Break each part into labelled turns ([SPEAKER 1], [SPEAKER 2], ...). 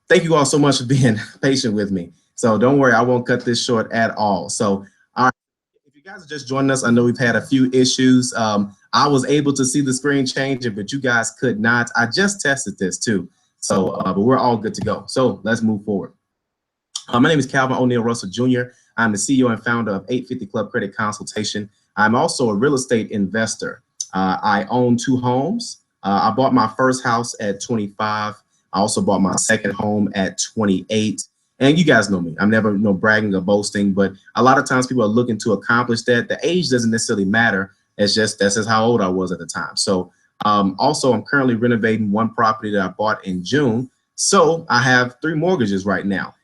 [SPEAKER 1] thank you all so much for being patient with me. So don't worry, I won't cut this short at all. So if you guys are just joining us, I know we've had a few issues. I was able to see the screen changing, but you guys could not. I just tested this too. So, but we're all good to go. So let's move forward. My name is Calvin O'Neill Russell Jr. I'm the CEO and founder of 850 Club Credit Consultation. I'm also a real estate investor. I own 2 homes. I bought my first house at 25. I also bought my second home at 28. And you guys know me. I'm never bragging or boasting, but a lot of times people are looking to accomplish that. The age doesn't necessarily matter. It's just that's just how old I was at the time. So also, I'm currently renovating one property that I bought in June. So I have 3 mortgages right now.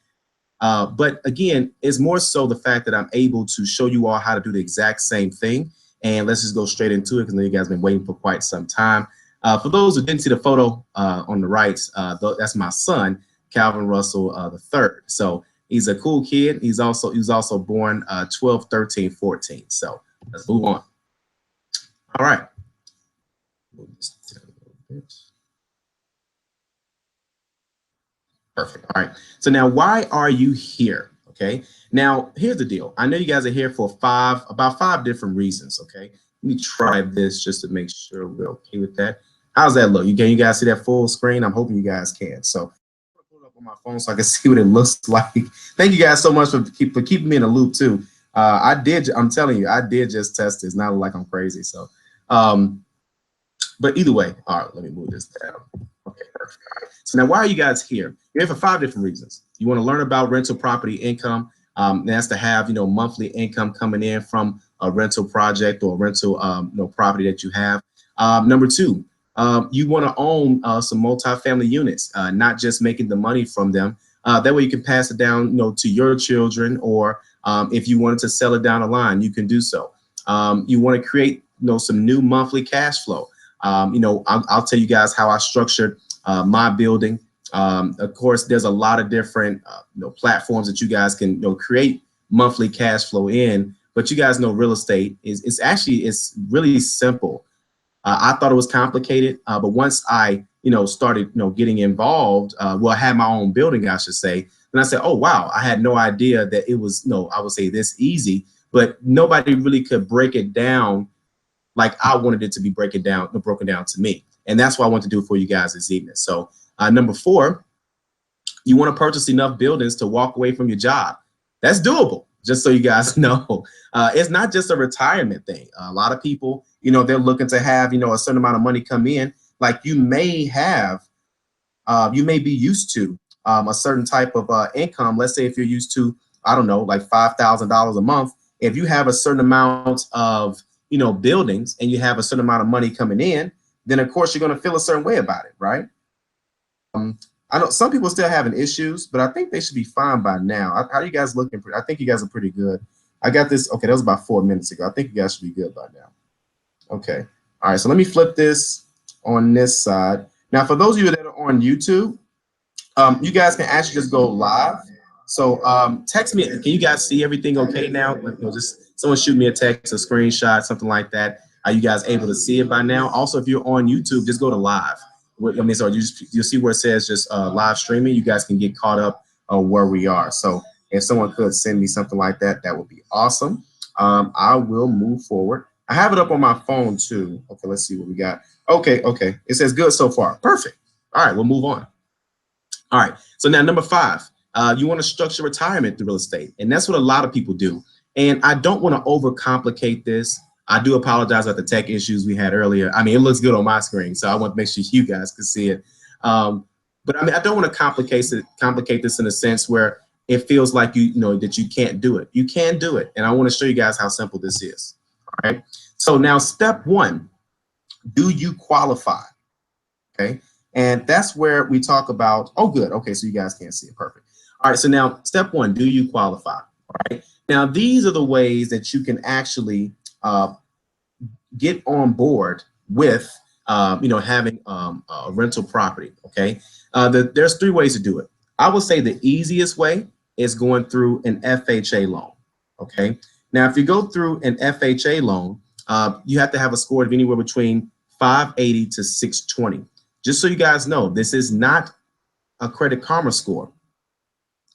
[SPEAKER 1] But again, it's more so the fact that I'm able to show you all how to do the exact same thing. And let's just go straight into it because I know you guys have been waiting for quite some time. For those who didn't see the photo on the right, that's my son, Calvin Russell III. So he's a cool kid. He was also born 12, 13, 14. So let's move on. All right. Perfect. All right. So now, why are you here? Okay. Now, here's the deal. I know you guys are here for about five different reasons. Okay. Let me try this just to make sure we're okay with that. How's that look? Can you guys see that full screen? I'm hoping you guys can. So I'm gonna pull it up on my phone so I can see what it looks like. Thank you guys so much for keeping me in the loop too. I'm telling you, I did just test this. Not like I'm crazy. So, but either way, all right, let me move this down. Okay, perfect. All right. So now, why are you guys here? You're here for 5 different reasons. You want to learn about rental property income. That's to have monthly income coming in from a rental project or rental property that you have. Number 2, you want to own some multifamily units, not just making the money from them. That way you can pass it down to your children, or if you wanted to sell it down the line, you can do so. You want to create some new monthly cash flow. I'll tell you guys how I structured my building. Of course, there's a lot of different platforms that you guys can create monthly cash flow in, but you guys know real estate it's really simple. I thought it was complicated, but once I started getting involved, well, I had my own building, I should say, and I said, oh wow, I had no idea that it was I would say this easy, but nobody really could break it down like I wanted it to be broken down to me. And that's what I want to do for you guys this evening. So number 4, you want to purchase enough buildings to walk away from your job. That's doable, just so you guys know. It's not just a retirement thing. A lot of people, they're looking to have, a certain amount of money come in. Like you may be used to a certain type of income. Let's say if you're used to, I don't know, like $5,000 a month. If you have a certain amount of buildings and you have a certain amount of money coming in, then of course you're going to feel a certain way about it, right? I know some people still having issues, but I think they should be fine by now. How are you guys looking? I think you guys are pretty good. I got this. Okay, that was about 4 minutes ago. I think you guys should be good by now. Okay. All right. So let me flip this on this side. Now, for those of you that are on YouTube, you guys can actually just go live. So text me. Can you guys see everything okay now? Just someone shoot me a text, a screenshot, something like that. Are you guys able to see it by now? Also, if you're on YouTube, just go to live. So you'll see where it says just live streaming. You guys can get caught up where we are. So if someone could send me something like that, that would be awesome. I will move forward. I have it up on my phone too. Okay, let's see what we got. Okay. It says good so far. Perfect. All right, we'll move on. All right. So now number 5. You want to structure retirement through real estate. And that's what a lot of people do. And I don't want to overcomplicate this. I do apologize about the tech issues we had earlier. I mean, it looks good on my screen, so I want to make sure you guys can see it. But I mean, I don't want to complicate this in a sense where it feels like that you can't do it. You can do it. And I want to show you guys how simple this is. All right. So now step 1, do you qualify? Okay. And that's where we talk about, oh, good. Okay. So you guys can't see it. Perfect. All right. So now step 1, do you qualify? All right. Now, these are the ways that you can actually get on board with, having a rental property. Okay. There's 3 ways to do it. I would say the easiest way is going through an FHA loan. Okay. Now, if you go through an FHA loan, you have to have a score of anywhere between 580 to 620. Just so you guys know, this is not a Credit Karma score.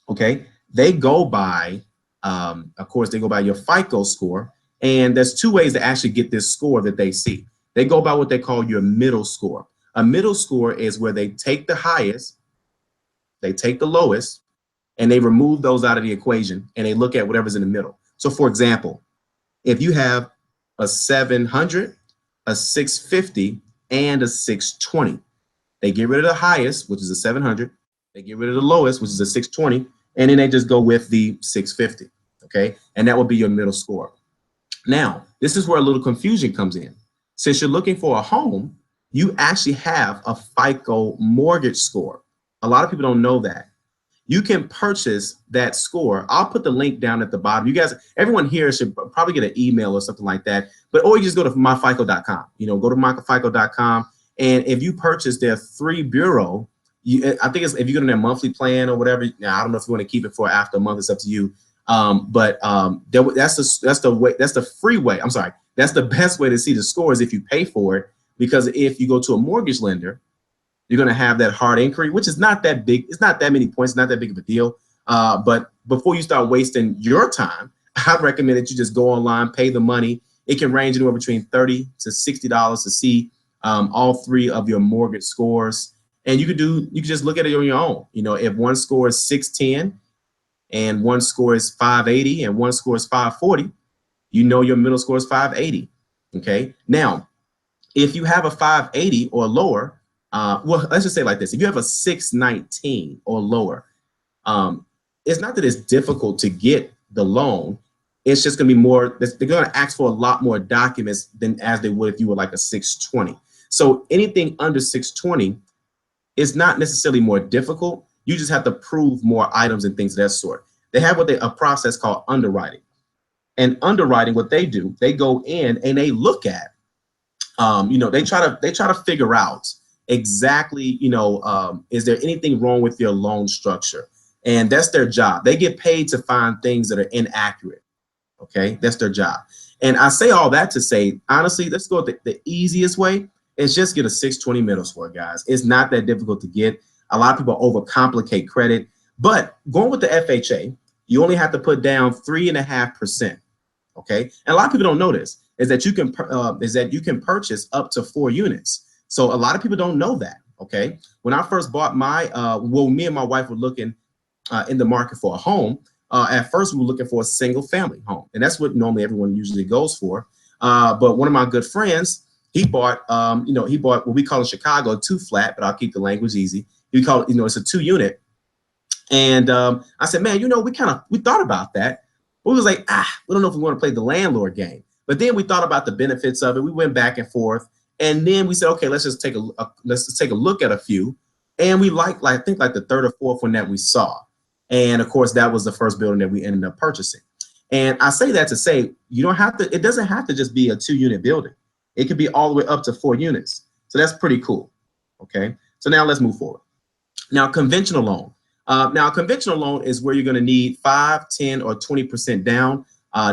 [SPEAKER 1] Okay, they go by, of course, they go by your FICO score. And there's two ways to actually get this score that they see. They go by what they call your middle score. A middle score is where they take the highest, they take the lowest, and they remove those out of the equation, and they look at whatever's in the middle. So for example, if you have a 700, a 650, and a 620, they get rid of the highest, which is a 700, they get rid of the lowest, which is a 620, and then they just go with the 650, okay? And that would be your middle score. Now, this is where a little confusion comes in. Since you're looking for a home, you actually have a FICO mortgage score. A lot of people don't know that. You can purchase that score. I'll put the link down at the bottom. You guys, everyone here should probably get an email or something like that, but or you just go to myfico.com. You know, go to myfico.com, and if you purchase their 3 bureau, I think it's, if you go to their monthly plan or whatever. Now, I don't know if you want to keep it for after a month. It's up to you. That's the free way. I'm sorry. That's the best way to see the scores if you pay for it, because if you go to a mortgage lender, you're going to have that hard inquiry, which is not that big. It's not that many points, not that big of a deal. But before you start wasting your time, I'd recommend that you just go online, pay the money. It can range anywhere between $30 to $60 to see all 3 of your mortgage scores. And you can just look at it on your own. You know, if one score is 610 and one score is 580 and one score is 540, you know your middle score is 580. Okay. Now, if you have a 580 or lower, well, let's just say like this. If you have a 619 or lower, it's not that it's difficult to get the loan. It's just going to be more, they're going to ask for a lot more documents than as they would if you were like a 620. So anything under 620 is not necessarily more difficult. You just have to prove more items and things of that sort. They have a process called underwriting. And underwriting, what they do, they go in and they look at, you know, they try to figure out exactly, you know, is there anything wrong with your loan structure? And that's their job. They get paid to find things that are inaccurate. Okay, that's their job. And I say all that to say, honestly, let's go the easiest way is just get a 620 middle score, guys. It's not that difficult to get. A lot of people overcomplicate credit, but going with the FHA, you only have to put down 3.5%. Okay, and a lot of people don't know this is that you can purchase up to 4 units. So a lot of people don't know that. Okay, when I first bought my, well, me and my wife were looking in the market for a home. At first, we were looking for a single family home, and that's what normally everyone usually goes for. But one of my good friends, he bought, you know, he bought what we call in Chicago a 2-flat, but I'll keep the language easy. We call it, you know, it's a 2-unit. And I said, man, you know, we thought about that. But we was like, we don't know if we want to play the landlord game. But then we thought about the benefits of it. We went back and forth, and then we said, okay, let's just take a look at a few. And we liked, I think, like the 3rd or 4th one that we saw. And of course, that was the first building that we ended up purchasing. And I say that to say, you don't have to, it doesn't have to just be a 2-unit building. It could be all the way up to 4 units. So that's pretty cool. Okay. So now let's move forward. Now, conventional loan. Now, a conventional loan is where you're going to need 5, 10, or 20% down,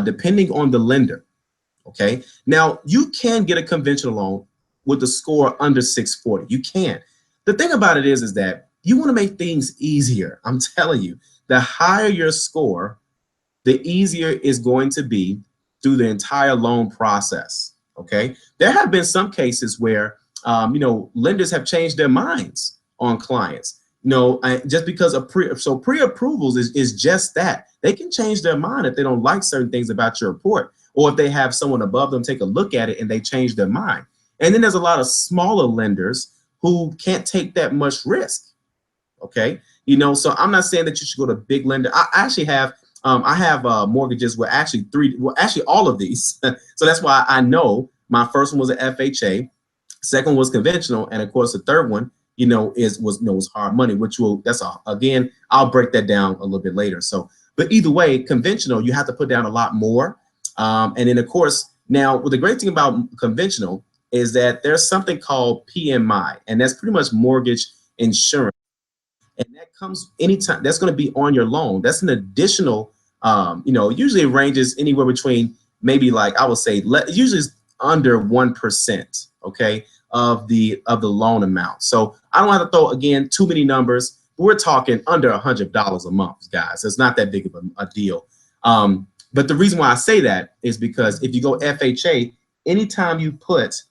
[SPEAKER 1] depending on the lender. Okay. Now, you can get a conventional loan with a score under 640. You can. The thing about it is that you want to make things easier. I'm telling you, the higher your score, the easier it's going to be through the entire loan process. Okay. There have been some cases where, you know, lenders have changed their minds on clients. You know, just because of pre-approvals is just that. They can change their mind if they don't like certain things about your report, or if they have someone above them take a look at it and they change their mind. And then there's a lot of smaller lenders who can't take that much risk. Okay, you know, so I'm not saying that you should go to big lender. I actually have, I have mortgages with actually all of these. So that's why I know my first one was an FHA, second was conventional, and of course the third one, you know, was hard money, which again, I'll break that down a little bit later. So, but either way, conventional, you have to put down a lot more. And then of course, now the great thing about conventional is that there's something called PMI, and that's pretty much mortgage insurance. And that comes anytime, that's going to be on your loan. That's an additional, you know, usually it ranges anywhere between maybe, like I would say, usually it's under 1%, okay, of the loan amount. So I don't have to throw, again, too many numbers, we're talking under $100 a month, guys. It's not that big of a deal. But the reason why I say that is because if you go FHA, anytime you put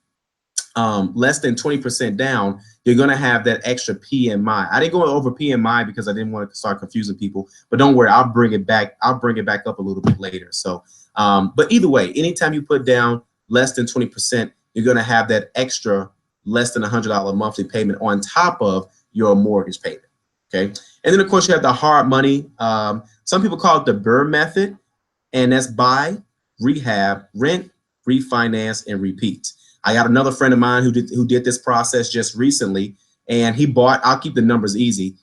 [SPEAKER 1] less than 20% down, you're going to have that extra PMI. I didn't go over PMI because I didn't want to start confusing people, but don't worry, I'll bring it back up a little bit later. So, but either way, anytime you put down less than 20%, you're going to have that extra less than $100 monthly payment on top of your mortgage payment. Okay. And then of course you have the hard money. Some people call it the BRRRR method, and that's buy, rehab, rent, refinance, and repeat. I got another friend of mine who did this process just recently, and he bought, I'll keep the numbers easy.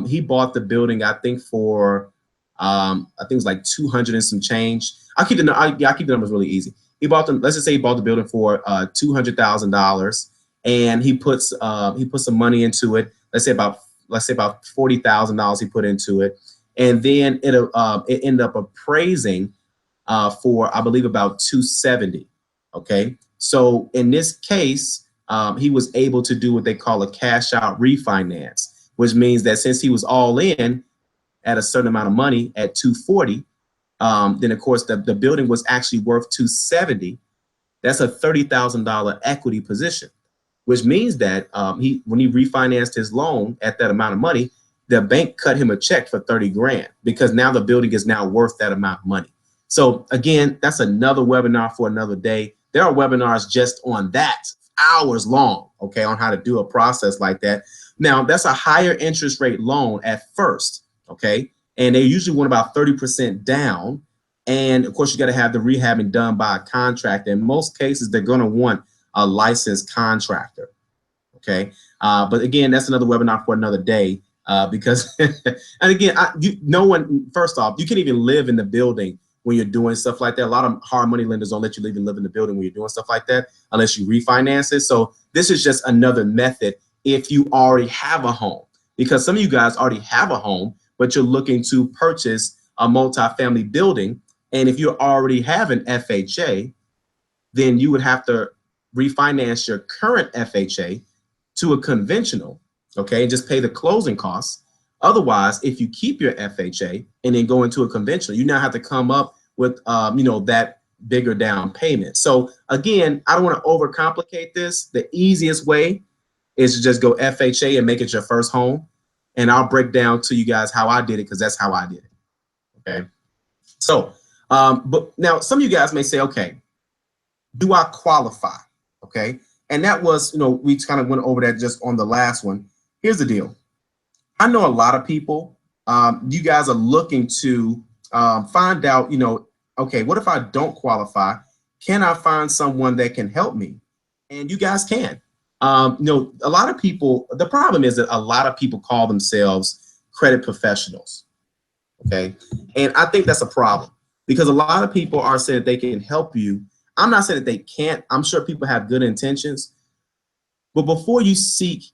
[SPEAKER 1] He bought the building, I think for, I think it was like 200 and some change. I'll keep the numbers really easy. He bought them, let's just say he bought the building for $200,000, and he put some money into it. Let's say about $40,000 he put into it, and then it ended up appraising for, I believe, about $270. Okay, so in this case, he was able to do what they call a cash out refinance, which means that since he was all in at a certain amount of money at $240, then of course the building was actually worth $270. That's a $30,000 equity position, which means that when he refinanced his loan at that amount of money, the bank cut him a check for 30 grand because now the building is now worth that amount of money. So again, that's another webinar for another day. There are webinars just on that, hours long, okay, on how to do a process like that. Now, that's a higher interest rate loan at first, okay? And they usually want about 30% down. And of course, you got to have the rehabbing done by a contractor. In most cases, they're going to want a licensed contractor, okay? But again, that's another webinar for another day because, and again, first off, you can't even live in the building when you're doing stuff like that. A lot of hard money lenders don't let you even live in the building when you're doing stuff like that unless you refinance it. So this is just another method if you already have a home, because some of you guys already have a home, but you're looking to purchase a multifamily building. And if you already have an FHA, then you would have to refinance your current FHA to a conventional, okay, and just pay the closing costs. Otherwise, if you keep your FHA and then go into a conventional, you now have to come up with, that bigger down payment. So again, I don't want to overcomplicate this. The easiest way is to just go FHA and make it your first home. And I'll break down to you guys how I did it, because that's how I did it. Okay. So, but now some of you guys may say, okay, do I qualify? Okay. And that was, we kind of went over that just on the last one. Here's the deal. I know a lot of people, you guys are looking to find out, okay, what if I don't qualify? Can I find someone that can help me? And you guys can. A lot of people, the problem is that a lot of people call themselves credit professionals. Okay. And I think that's a problem, because a lot of people are saying that they can help you. I'm not saying that they can't. I'm sure people have good intentions. But before you seek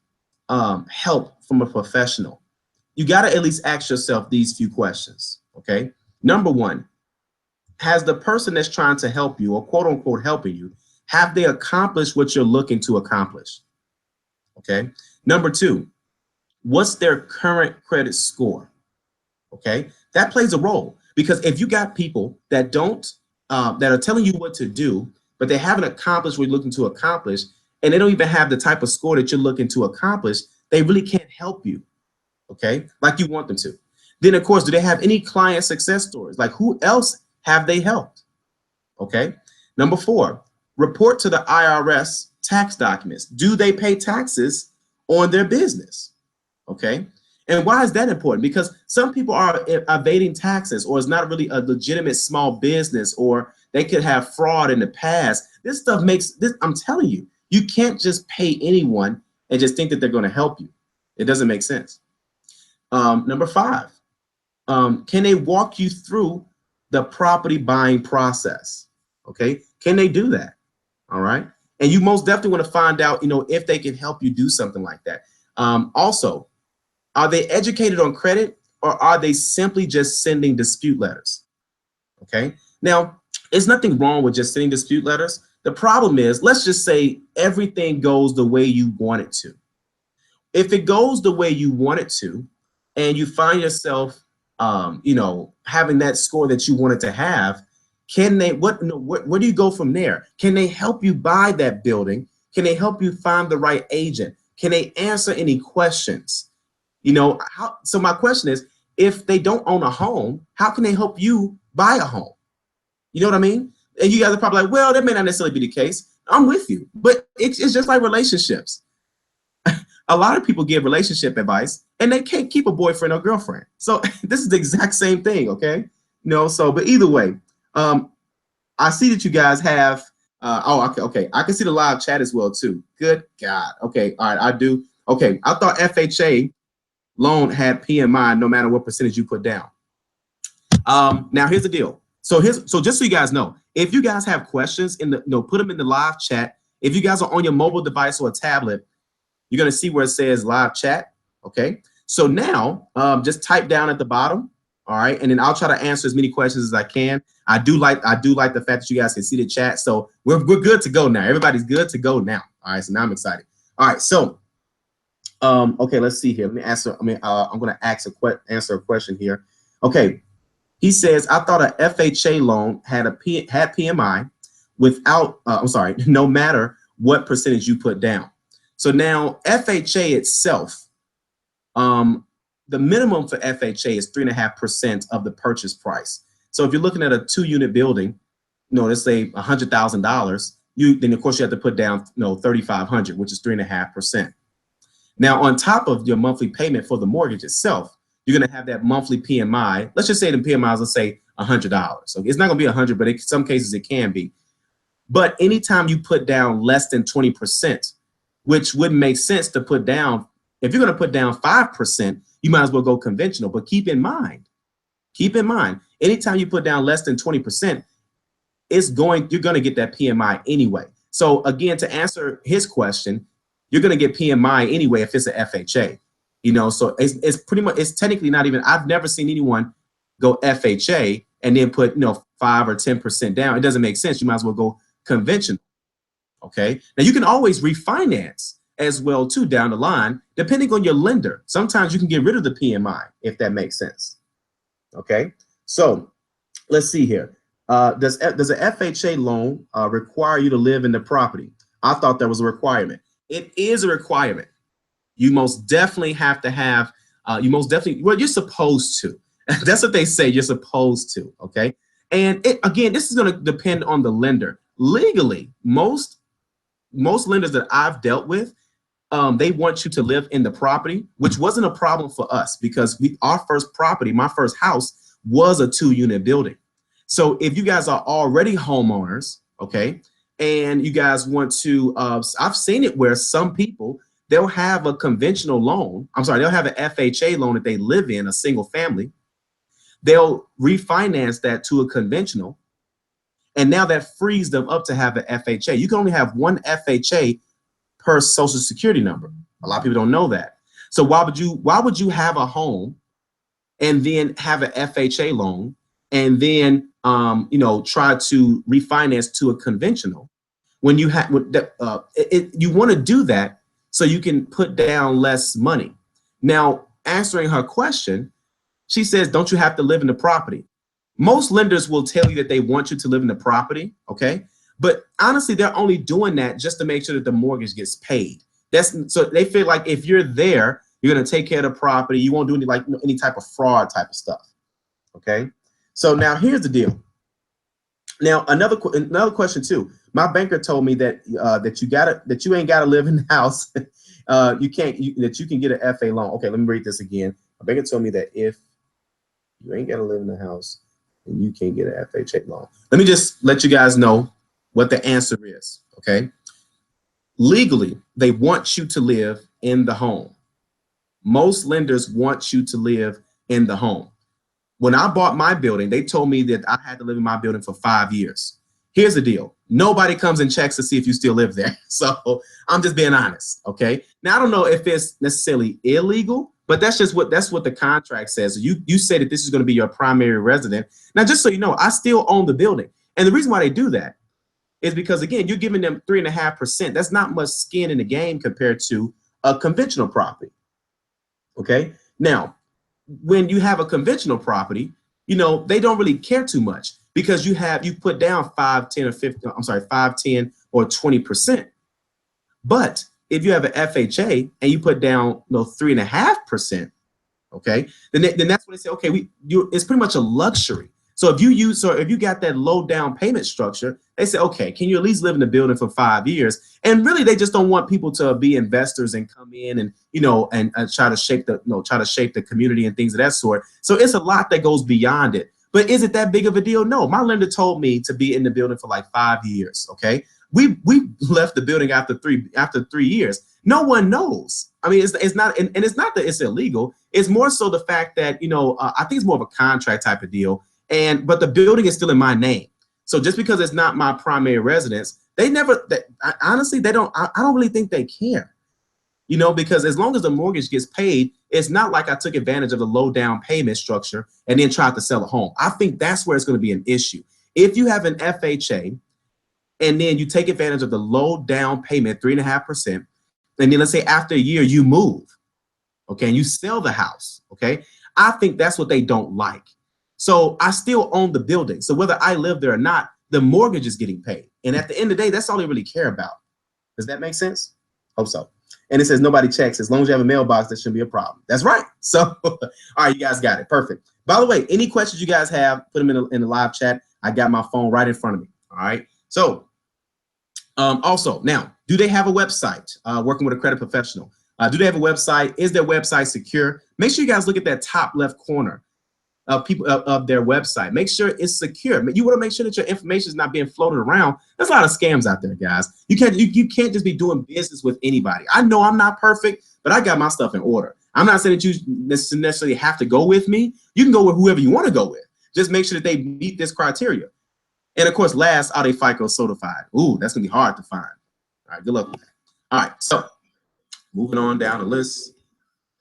[SPEAKER 1] help from a professional, you got to at least ask yourself these few questions. Okay. Number one, has the person that's trying to help you, or quote unquote helping you, have they accomplished what you're looking to accomplish? Okay. Number two, what's their current credit score? Okay. That plays a role, because if you got people that that are telling you what to do, but they haven't accomplished what you're looking to accomplish, and they don't even have the type of score that you're looking to accomplish, they really can't help you, okay, like you want them to. Then, of course, do they have any client success stories? Like, who else have they helped? Okay. Number four, report to the IRS tax documents. Do they pay taxes on their business? Okay. And why is that important? Because some people are evading taxes, or it's not really a legitimate small business, or they could have fraud in the past. This stuff makes this, I'm telling you, you can't just pay anyone and just think that they're going to help you. It doesn't make sense. Number five, can they walk you through the property buying process? Okay. Can they do that? All right. And you most definitely want to find out, if they can help you do something like that. Also, are they educated on credit, or are they simply just sending dispute letters? Okay. Now, there's nothing wrong with just sending dispute letters. The problem is, let's just say everything goes the way you want it to. If it goes the way you want it to, and you find yourself, you know, having that score that you wanted to have, can they, where do you go from there? Can they help you buy that building? Can they help you find the right agent? Can they answer any questions? You know, so my question is, if they don't own a home, how can they help you buy a home? You know what I mean? And you guys are probably like, well, that may not necessarily be the case. I'm with you, but it's just like relationships. A lot of people give relationship advice and they can't keep a boyfriend or girlfriend. So this is the exact same thing, okay? You know, so, but either way, I see that you guys have, okay. I can see the live chat as well too. Good God. Okay, all right, I do. Okay, I thought FHA loan had PMI no matter what percentage you put down. Now here's the deal. So just so you guys know, if you guys have questions put them in the live chat. If you guys are on your mobile device or a tablet, you're gonna see where it says live chat. Okay. So now just type down at the bottom. All right, and then I'll try to answer as many questions as I can. I do like the fact that you guys can see the chat. So we're good to go now. Everybody's good to go now. All right, so now I'm excited. All right, so okay, let's see here. Let me answer. I'm gonna answer a question here. Okay. He says, I thought a FHA loan had PMI without, I'm sorry, no matter what percentage you put down. So now FHA itself, the minimum for FHA is 3.5% of the purchase price. So if you're looking at a 2-unit building, let's say $100,000, then of course you have to put down, $3,500, which is 3.5%. Now on top of your monthly payment for the mortgage itself, you're going to have that monthly PMI. Let's just say the PMI is, let's say $100. So it's not going to be 100, but in some cases it can be. But anytime you put down less than 20%, which wouldn't make sense to put down, if you're going to put down 5%, you might as well go conventional. But keep in mind, anytime you put down less than 20%, you're going to get that PMI anyway. So again, to answer his question, you're going to get PMI anyway if it's an FHA. So it's pretty much, it's technically not even, I've never seen anyone go FHA and then put, 5 or 10% down. It doesn't make sense. You might as well go conventional. Okay. Now you can always refinance as well too down the line, depending on your lender. Sometimes you can get rid of the PMI if that makes sense. Okay. So let's see here. Does an FHA loan require you to live in the property? I thought that was a requirement. It is a requirement. You most definitely have to have, well, you're supposed to. That's what they say, you're supposed to, okay? And again, this is gonna depend on the lender. Legally, most lenders that I've dealt with, they want you to live in the property, which wasn't a problem for us because our first property, my first house, was a 2-unit building. So if you guys are already homeowners, okay, and you guys want to, I've seen it where some people, they'll have a conventional loan. They'll have an FHA loan that they live in, a single family. They'll refinance that to a conventional. And now that frees them up to have an FHA. You can only have one FHA per social security number. A lot of people don't know that. So why would you have a home and then have an FHA loan and then, try to refinance to a conventional when you have, you want to do that so you can put down less money. Now, answering her question, she says, don't you have to live in the property? Most lenders will tell you that they want you to live in the property, okay? But honestly, they're only doing that just to make sure that the mortgage gets paid. So they feel like if you're there, you're gonna take care of the property. You won't do any type of fraud type of stuff, okay? So now here's the deal. Now another question too. My banker told me that that you ain't gotta live in the house. That you can get an FA loan. Okay, let me read this again. My banker told me that if you ain't gotta live in the house, then you can't get an FHA loan. Let me just let you guys know what the answer is. Okay, legally, they want you to live in the home. Most lenders want you to live in the home. When I bought my building, they told me that I had to live in my building for 5 years. Here's the deal. Nobody comes and checks to see if you still live there. So I'm just being honest, okay? Now, I don't know if it's necessarily illegal, but that's what the contract says. You say that this is gonna be your primary resident. Now, just so you know, I still own the building. And the reason why they do that is because, again, you're giving them 3.5%. That's not much skin in the game compared to a conventional property, okay? Now, when you have a conventional property, you know, they don't really care too much because you put down 5, 10, or 50, I'm sorry, 5, 10, or 20%. But if you have an FHA and you put down, you know, 3.5%, okay, then that's when they say, okay, it's pretty much a luxury. So if you got that low down payment structure, they say, okay, can you at least live in the building for 5 years? And really, they just don't want people to be investors and come in and, you know, and try to shape the community and things of that sort. So it's a lot that goes beyond it. But is it that big of a deal? No. My lender told me to be in the building for like 5 years. Okay, we left the building after 3 years. No one knows. I mean, it's not, and it's not that it's illegal. It's more so the fact that, you know, I think it's more of a contract type of deal. But the building is still in my name. So just because it's not my primary residence, honestly, I don't really think they care, you know, because as long as the mortgage gets paid, it's not like I took advantage of the low down payment structure and then tried to sell a home. I think that's where it's going to be an issue. If you have an FHA and then you take advantage of the low down payment, 3.5%, and then let's say after a year you move, okay, and you sell the house, okay, I think that's what they don't like. So I still own the building. So whether I live there or not, the mortgage is getting paid. And at the end of the day, that's all they really care about. Does that make sense? Hope so. And it says nobody checks. As long as you have a mailbox, that shouldn't be a problem. That's right. So, all right, you guys got it. Perfect. By the way, any questions you guys have, put them in the live chat. I got my phone right in front of me. All right. So also, now, do they have a website? Working with a credit professional. Do they have a website? Is their website secure? Make sure you guys look at that top left corner of their website. Make sure it's secure. You want to make sure that your information is not being floated around. There's a lot of scams out there, guys. You can't just be doing business with anybody. I know I'm not perfect, but I got my stuff in order. I'm not saying that you necessarily have to go with me. You can go with whoever you want to go with. Just make sure that they meet this criteria. And of course, last, are they FICO certified? Ooh, that's gonna be hard to find. All right, good luck with that. All right, so moving on down the list.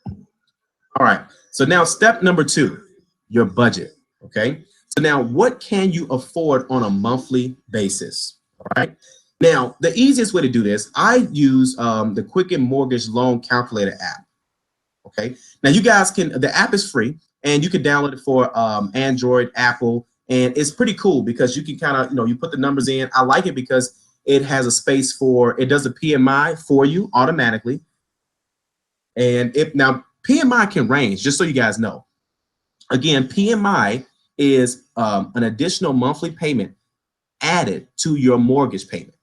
[SPEAKER 1] All right, so now step number 2. Your budget, okay? So now what can you afford on a monthly basis, all right? Now, the easiest way to do this, I use the Quicken Mortgage Loan Calculator app, okay? Now you guys the app is free and you can download it for Android, Apple, and it's pretty cool because you can kind of, you know, you put the numbers in. I like it because it has a space it does the PMI for you automatically. And now PMI can range, just so you guys know. Again, PMI is an additional monthly payment added to your mortgage payment,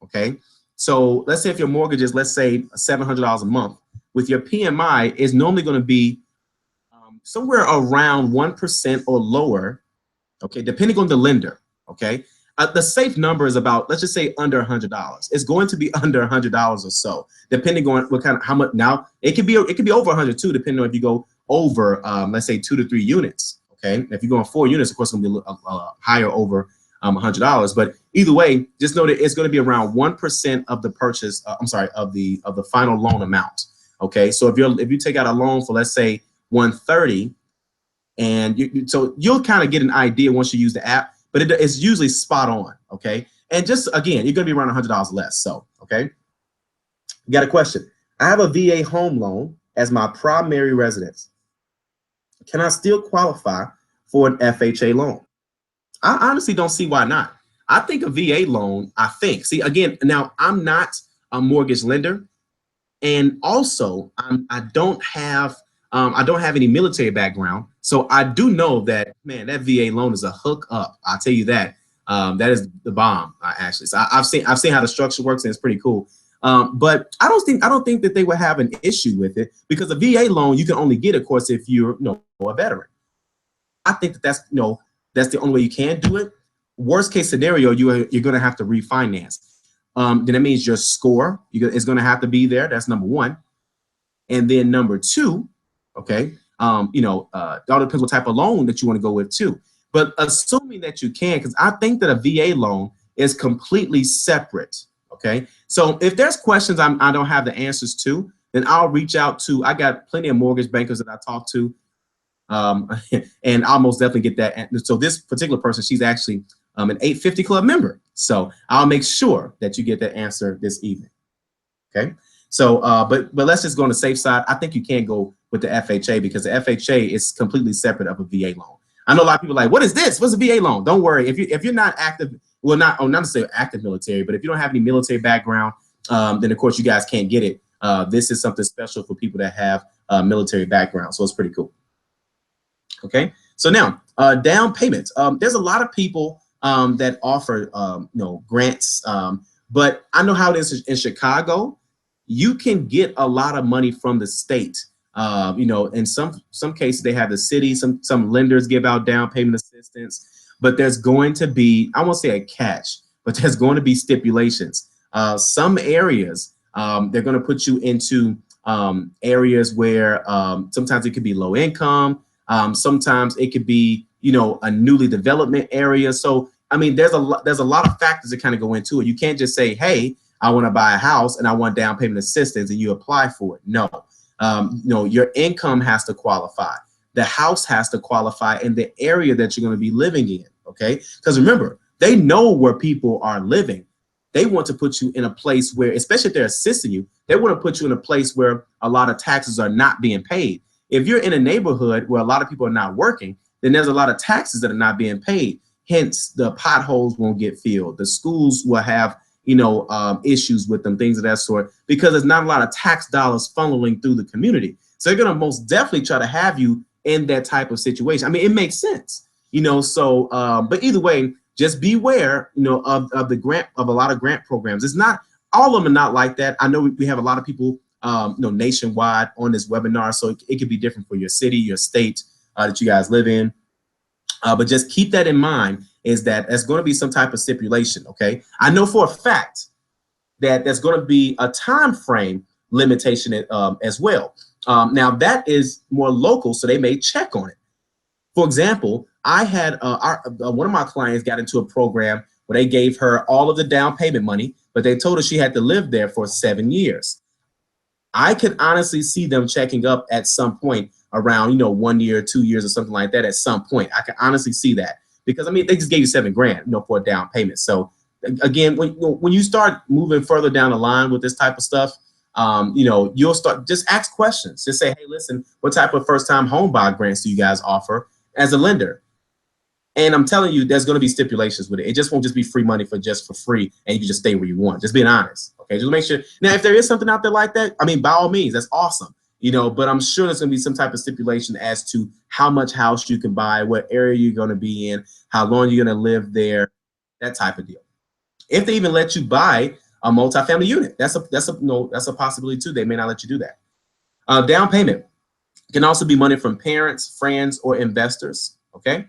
[SPEAKER 1] okay? So let's say if your mortgage is, let's say, $700 a month, with your PMI is normally going to be somewhere around 1% or lower, okay, depending on the lender, okay? The safe number is about, let's just say, under $100. It's going to be under $100 or so, depending on how much. Now, it could be over 100 too, depending on if you go over, let's say, 2 to 3 units. Okay, if you go on 4 units, of course, it's going to be higher over $100. But either way, just know that it's going to be around 1% of the purchase. Of the final loan amount. Okay, so if you take out a loan for, let's say, 130, and so you'll kind of get an idea once you use the app, but it's usually spot on. Okay, and just again, you're going to be around $100 less. So okay, you got a question? I have a VA home loan as my primary residence. Can I still qualify for an FHA loan? I honestly don't see why not. I think a VA loan, see, again, now I'm not a mortgage lender, and also I don't have any military background, so I do know that, man, that VA loan is a hook up. I'll tell you that. That is the bomb, actually. So I've seen how the structure works, and it's pretty cool. But I don't think that they would have an issue with it, because a VA loan you can only get, of course, if you're a veteran. I think that's the only way you can do it. Worst case scenario, you're going to have to refinance. Then that means your score is going to have to be there. That's number 1. And then number 2, okay, it all depends what type of loan that you want to go with too. But assuming that you can, because I think that a VA loan is completely separate. Okay, so if there's questions I don't have the answers to, then I'll reach out to, I got plenty of mortgage bankers that I talk to, and I'll most definitely get that. So this particular person, she's actually an 850 Club member. So I'll make sure that you get that answer this evening. Okay, So, but let's just go on the safe side. I think you can go with the FHA because the FHA is completely separate of a VA loan. I know a lot of people are like, what is this? What's a VA loan? Don't worry. If you're not active, well, not necessarily active military, but if you don't have any military background, then of course you guys can't get it. This is something special for people that have military background. So it's pretty cool. Okay. So now down payments. There's a lot of people that offer grants, but I know how it is in Chicago. You can get a lot of money from the state. In some cases they have the city, some lenders give out down payment assistance, but there's going to be, I won't say a catch, but there's going to be stipulations. Some areas, they're going to put you into areas where sometimes it could be low income. Sometimes it could be, a newly development area. So, I mean, there's a lot of factors that kind of go into it. You can't just say, hey, I want to buy a house and I want down payment assistance and you apply for it. No, your income has to qualify. The house has to qualify in the area that you're going to be living in. Okay. Because remember, they know where people are living. They want to put you in a place where, especially if they're assisting you, they want to put you in a place where a lot of taxes are not being paid. If you're in a neighborhood where a lot of people are not working, then there's a lot of taxes that are not being paid. Hence, the potholes won't get filled. The schools will have, issues with them, things of that sort, because there's not a lot of tax dollars funneling through the community. So they're going to most definitely try to have you in that type of situation. I mean, it makes sense, but either way, just beware, of a lot of grant programs. It's not, all of them are not like that. I know we have a lot of people, nationwide on this webinar, so it could be different for your city, your state that you guys live in. But just keep that in mind, is that there's going to be some type of stipulation. Okay, I know for a fact that there's going to be a time frame limitation as well. Now that is more local, so they may check on it. For example, I had one of my clients got into a program where they gave her all of the down payment money, but they told her she had to live there for 7 years. I could honestly see them checking up at some point around, 1 year, 2 years or something like that at some point. I can honestly see that because, I mean, they just gave you $7 grand, for a down payment. So again, when you start moving further down the line with this type of stuff, you'll start, just ask questions. Just say, hey, listen, what type of first time home buy grants do you guys offer as a lender? And I'm telling you, there's going to be stipulations with it. It just won't just be free money for free and you can just stay where you want. Just being honest. Okay, just make sure. Now, if there is something out there like that, I mean, by all means, that's awesome. But I'm sure there's going to be some type of stipulation as to how much house you can buy, what area you're going to be in, how long you're going to live there, that type of deal. If they even let you buy a multifamily unit, that's a possibility too. They may not let you do that. Down payment can also be money from parents, friends, or investors. Okay.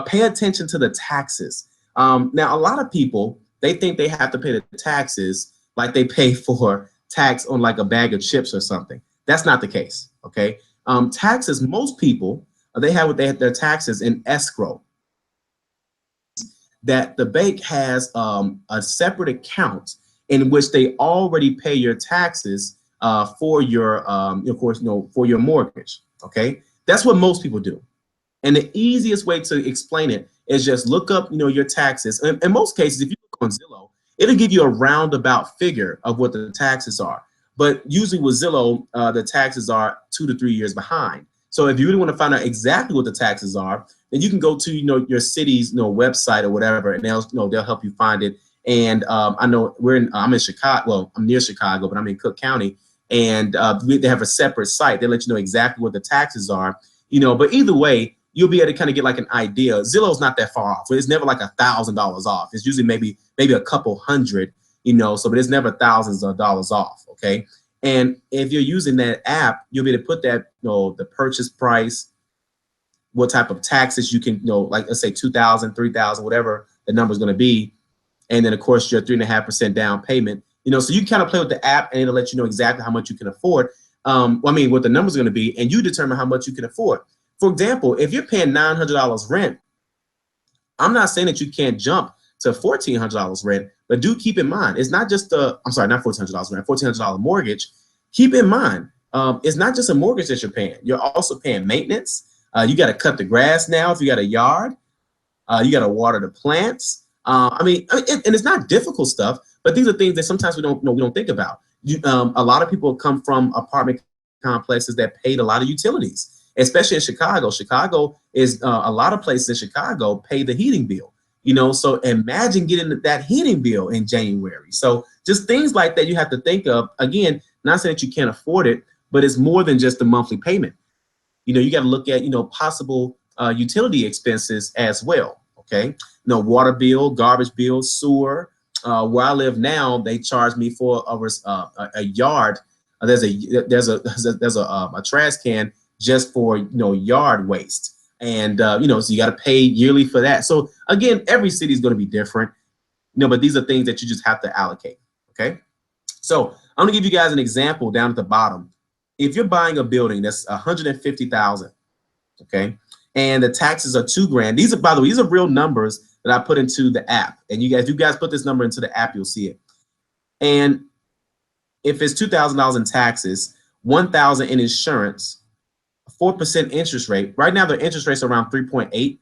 [SPEAKER 1] Pay attention to the taxes. Now, a lot of people, they think they have to pay the taxes like they pay for tax on like a bag of chips or something. That's not the case. Okay. Taxes, most people, they have their taxes in escrow. That the bank has a separate account in which they already pay your taxes for your, of course, for your mortgage. Okay. That's what most people do. And the easiest way to explain it is just look up, your taxes. In most cases, if you look on Zillow, it'll give you a roundabout figure of what the taxes are. But usually with Zillow, the taxes are 2 to 3 years behind. So if you really want to find out exactly what the taxes are, then you can go to, your city's, website or whatever, and they'll help you find it. And I know I'm in Chicago. Well, I'm near Chicago, but I'm in Cook County, and they have a separate site. They let you know exactly what the taxes are. But either way, you'll be able to kind of get like an idea. Zillow's not that far off. It's never like $1,000 off. It's usually maybe a couple hundred, but it's never thousands of dollars off. Okay. And if you're using that app, you'll be able to put that, the purchase price, what type of taxes you can, like let's say 2,000, 3,000, whatever the number is going to be. And then of course your 3.5% down payment, so you kind of play with the app and it'll let you know exactly how much you can afford. What the number is going to be, and you determine how much you can afford. For example, if you're paying $900 rent, I'm not saying that you can't jump to $1,400 rent, but do keep in mind, it's not just not $1,400 rent, $1,400 mortgage. Keep in mind, it's not just a mortgage that you're paying. You're also paying maintenance. You got to cut the grass now if you got a yard. You got to water the plants. And it's not difficult stuff, but these are things that sometimes we don't think about. A lot of people come from apartment complexes that paid a lot of utilities, especially in Chicago. Chicago is a lot of places in Chicago pay the heating bill. So imagine getting that heating bill in January. So just things like that you have to think of. Again, not saying that you can't afford it, but it's more than just the monthly payment. You got to look at, possible utility expenses as well. Okay. Water bill, garbage bill, sewer. Where I live now, they charge me for a yard. There's a trash can just for, yard waste. And, so you got to pay yearly for that. So again, every city is going to be different, but these are things that you just have to allocate. Okay. So I'm gonna give you guys an example down at the bottom. If you're buying a building that's $150,000, okay, and the taxes are $2 grand. These are, by the way, these are real numbers that I put into the app. And if you guys put this number into the app, you'll see it. And if it's $2,000 in taxes, $1,000 in insurance, 4% interest rate. Right now, the interest rate's around 3.8.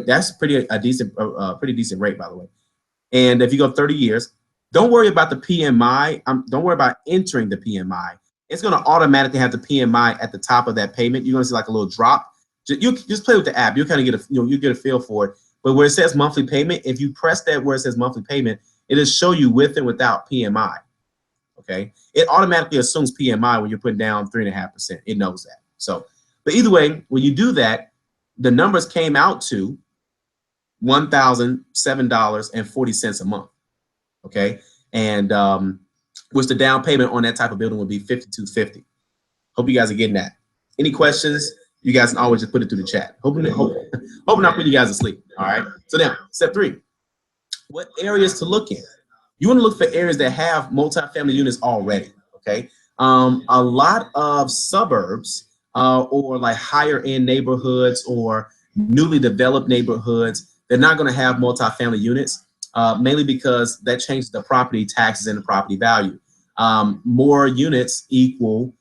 [SPEAKER 1] That's pretty decent rate, by the way. And if you go 30 years, don't worry about the PMI. Don't worry about entering the PMI. It's going to automatically have the PMI at the top of that payment. You're going to see like a little drop. You just play with the app. You'll kind of get you get a feel for it. But where it says monthly payment, if you press that where it says monthly payment, it'll show you with and without PMI. Okay, it automatically assumes PMI when you're putting down 3.5%. It knows that. So, but either way, when you do that, the numbers came out to $1,007.40 a month. Okay, and which the down payment on that type of building would be $5,250. Hope you guys are getting that. Any questions? You guys can always just put it through the chat. Hoping not putting you guys to sleep. All right. So now, step 3. What areas to look in? You want to look for areas that have multifamily units already. Okay. A lot of suburbs or like higher end neighborhoods or newly developed neighborhoods, they're not going to have multifamily units. Mainly because that changes the property taxes and the property value. More units equal,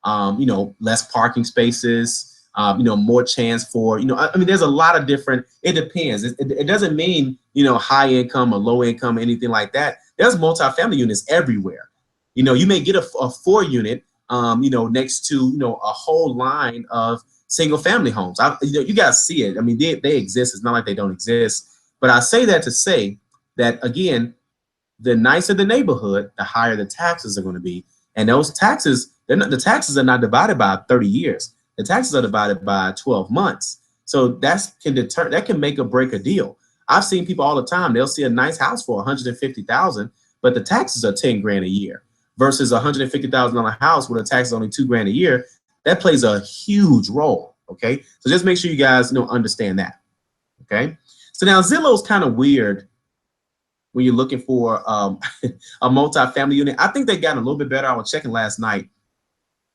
[SPEAKER 1] less parking spaces, more chance for, I mean, there's a lot of different, it depends. It doesn't mean, high income or low income, anything like that. There's multifamily units everywhere. You may get a 4-unit, next to, a whole line of single family homes. You guys see it. I mean, they exist. It's not like they don't exist. But I say that to say that, again, the nicer the neighborhood, the higher the taxes are going to be. And those taxes, the taxes are not divided by 30 years. The taxes are divided by 12 months. So that can make or break a deal. I've seen people all the time. They'll see a nice house for $150,000, but the taxes are 10 grand a year versus a $150,000 house with a tax is only 2 grand a year. That plays a huge role. Okay. So just make sure you guys understand that. Okay. So now Zillow's kind of weird when you're looking for a multifamily unit. I think they got a little bit better. I was checking last night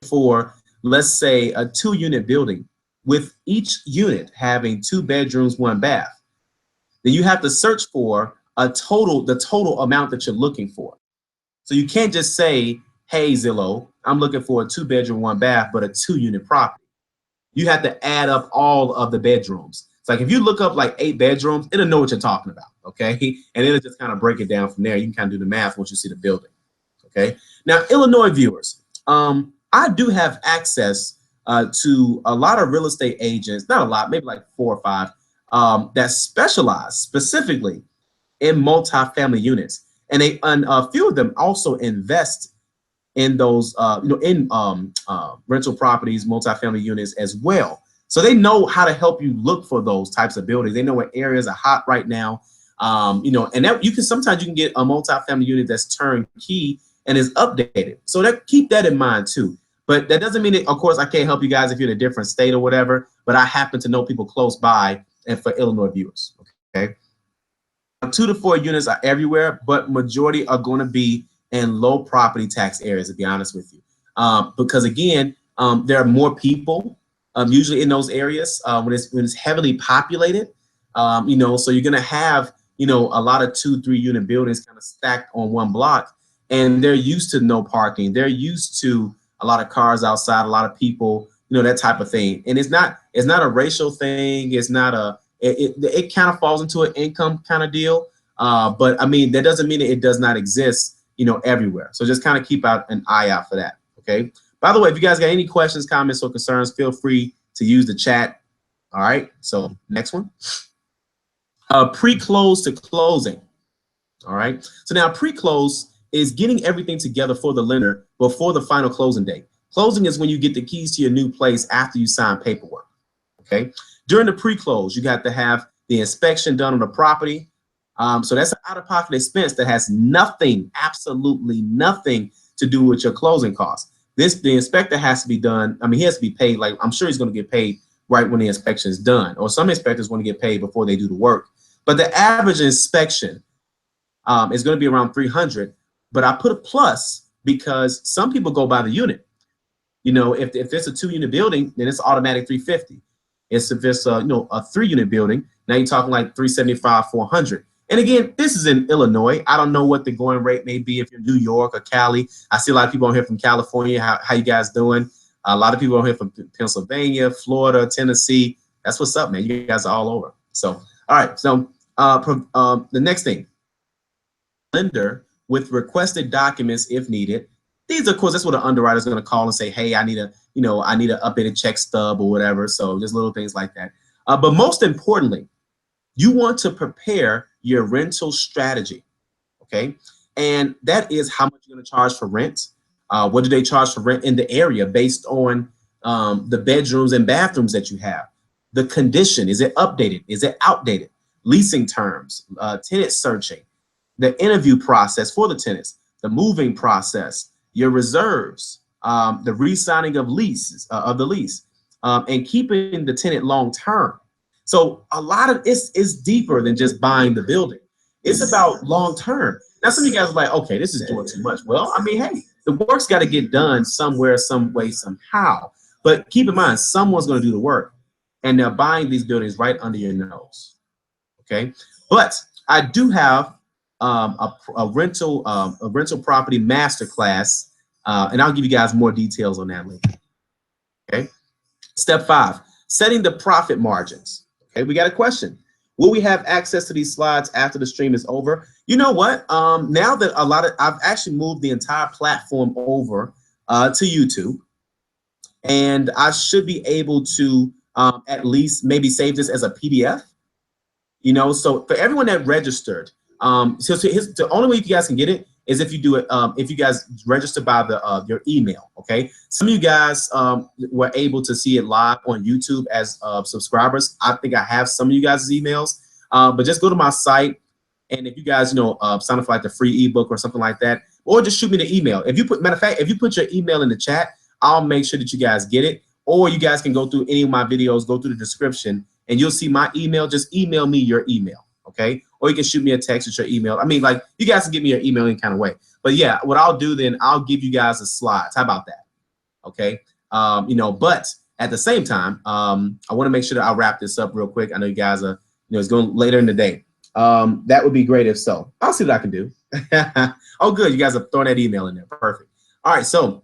[SPEAKER 1] for, let's say, a 2-unit building with each unit having 2 bedrooms, 1 bath. Then you have to search for the total amount that you're looking for. So you can't just say, hey, Zillow, I'm looking for a 2-bedroom, 1 bath, but a 2-unit property. You have to add up all of the bedrooms. It's like if you look up like 8 bedrooms, it'll know what you're talking about, okay? And it'll just kind of break it down from there. You can kind of do the math once you see the building, okay? Now, Illinois viewers, I do have access to a lot of real estate agents, not a lot, maybe like 4 or 5, that specialize specifically in multifamily units. And a few of them also invest in those, rental properties, multifamily units as well. So they know how to help you look for those types of buildings. They know what areas are hot right now. And that sometimes you can get a multifamily unit that's turnkey and is updated. So keep that in mind too. But that doesn't mean that, of course, I can't help you guys if you're in a different state or whatever, but I happen to know people close by and for Illinois viewers, okay? 2 to 4 units are everywhere, but majority are going to be in low property tax areas, to be honest with you. Because again, there are more people usually in those areas when it's heavily populated, so you're going to have, a lot of 2-3 unit buildings kind of stacked on one block, and they're used to no parking. They're used to a lot of cars outside, a lot of people, that type of thing. And it's not a racial thing. It's not it kind of falls into an income kind of deal. But I mean, that doesn't mean that it does not exist everywhere. So just kind of keep an eye out for that. Okay. By the way, if you guys got any questions, comments, or concerns, feel free to use the chat. All right. So next one. Pre-close to closing. All right. So now pre-close is getting everything together for the lender before the final closing date. Closing is when you get the keys to your new place after you sign paperwork. Okay. During the pre-close, you got to have the inspection done on the property. So that's an out-of-pocket expense that has nothing, absolutely nothing to do with your closing costs. The inspector has to be done. I mean, he has to be paid. Like, I'm sure he's going to get paid right when the inspection is done, or some inspectors want to get paid before they do the work. But the average inspection is going to be around $300. But I put a plus because some people go by the unit. If it's a 2-unit building, then it's automatic $350. If it's a 3-unit building, now you're talking like $375, $400. And again, this is in Illinois. I don't know what the going rate may be if you're in New York or Cali. I see a lot of people on here from California. How you guys doing? A lot of people on here from Pennsylvania, Florida, Tennessee. That's what's up, man. You guys are all over. So, all right. So the next thing, lender with requested documents if needed. These, of course, that's what an underwriter is going to call and say, hey, I need an updated check stub or whatever. So just little things like that. But most importantly, you want to prepare your rental strategy, okay? And that is how much you're going to charge for rent. What do they charge for rent in the area based on the bedrooms and bathrooms that you have? The condition, is it updated? Is it outdated? Leasing terms, tenant searching, the interview process for the tenants, the moving process, your reserves, the re-signing of the lease, and keeping the tenant long-term. So a lot of it's deeper than just buying the building. It's about long-term. Now, some of you guys are like, okay, this is doing too much. Well, I mean, hey, the work's got to get done somewhere, some way, somehow. But keep in mind, someone's going to do the work, and they're buying these buildings right under your nose. Okay, but I do have a rental property masterclass, and I'll give you guys more details on that later. Okay, step 5, setting the profit margins. Okay, we got a question. Will we have access to these slides after the stream is over? You know what? Now that I've actually moved the entire platform over to YouTube, and I should be able to at least maybe save this as a PDF. So for everyone that registered, so here's the only way you guys can get it is if you do it, if you guys register by your email, okay? Some of you guys were able to see it live on YouTube as subscribers. I think I have some of you guys' emails, but just go to my site, and if you guys, sign up for like the free ebook or something like that, or just shoot me the email. Matter of fact, if you put your email in the chat, I'll make sure that you guys get it, or you guys can go through any of my videos, go through the description, and you'll see my email. Just email me your email, okay? Or you can shoot me a text with your email. I mean, like, you guys can give me your email in kind of way. But yeah, what I'll do then, I'll give you guys the slides. How about that? Okay. But at the same time, I want to make sure that I wrap this up real quick. I know you guys are, it's going later in the day. That would be great if so. I'll see what I can do. Oh, good. You guys are throwing that email in there. Perfect. All right. So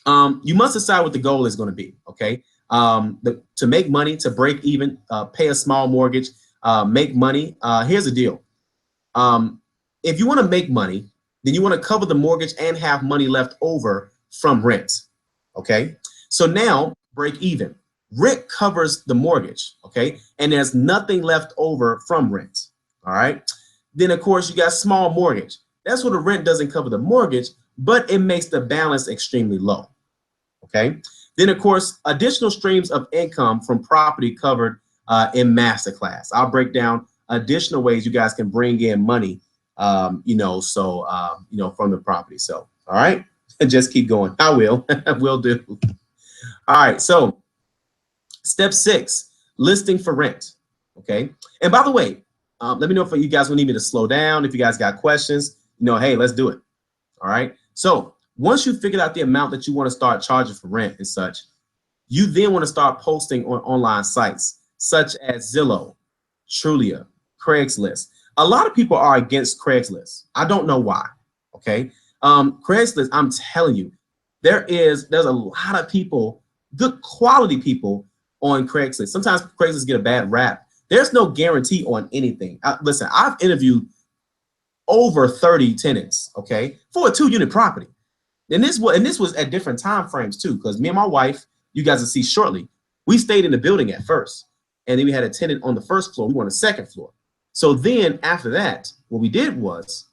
[SPEAKER 1] you must decide what the goal is going to be. Okay. To make money, to break even, pay a small mortgage, make money. Here's the deal. If you want to make money, then you want to cover the mortgage and have money left over from rent. Okay. So now break even. Rent covers the mortgage. Okay. And there's nothing left over from rent. All right. Then of course you got small mortgage. That's where the rent doesn't cover the mortgage, but it makes the balance extremely low. Okay. Then of course, additional streams of income from property covered in masterclass. I'll break down additional ways you guys can bring in money, from the property. So, all right, just keep going. I will, will do. All right. So step 6, listing for rent. Okay. And by the way, let me know if you guys will need me to slow down. If you guys got questions, hey, let's do it. All right. So once you figured out the amount that you want to start charging for rent and such, you then want to start posting on online sites such as Zillow, Trulia, Craigslist. A lot of people are against Craigslist. I don't know why. Okay. Craigslist, I'm telling you, there's a lot of people, good quality people on Craigslist. Sometimes Craigslist get a bad rap. There's no guarantee on anything. Listen, I've interviewed over 30 tenants, okay, for a 2-unit property. And this was at different time frames too, because me and my wife, you guys will see shortly, we stayed in the building at first, and then we had a tenant on the first floor. We were on the second floor. So then after that, what we did was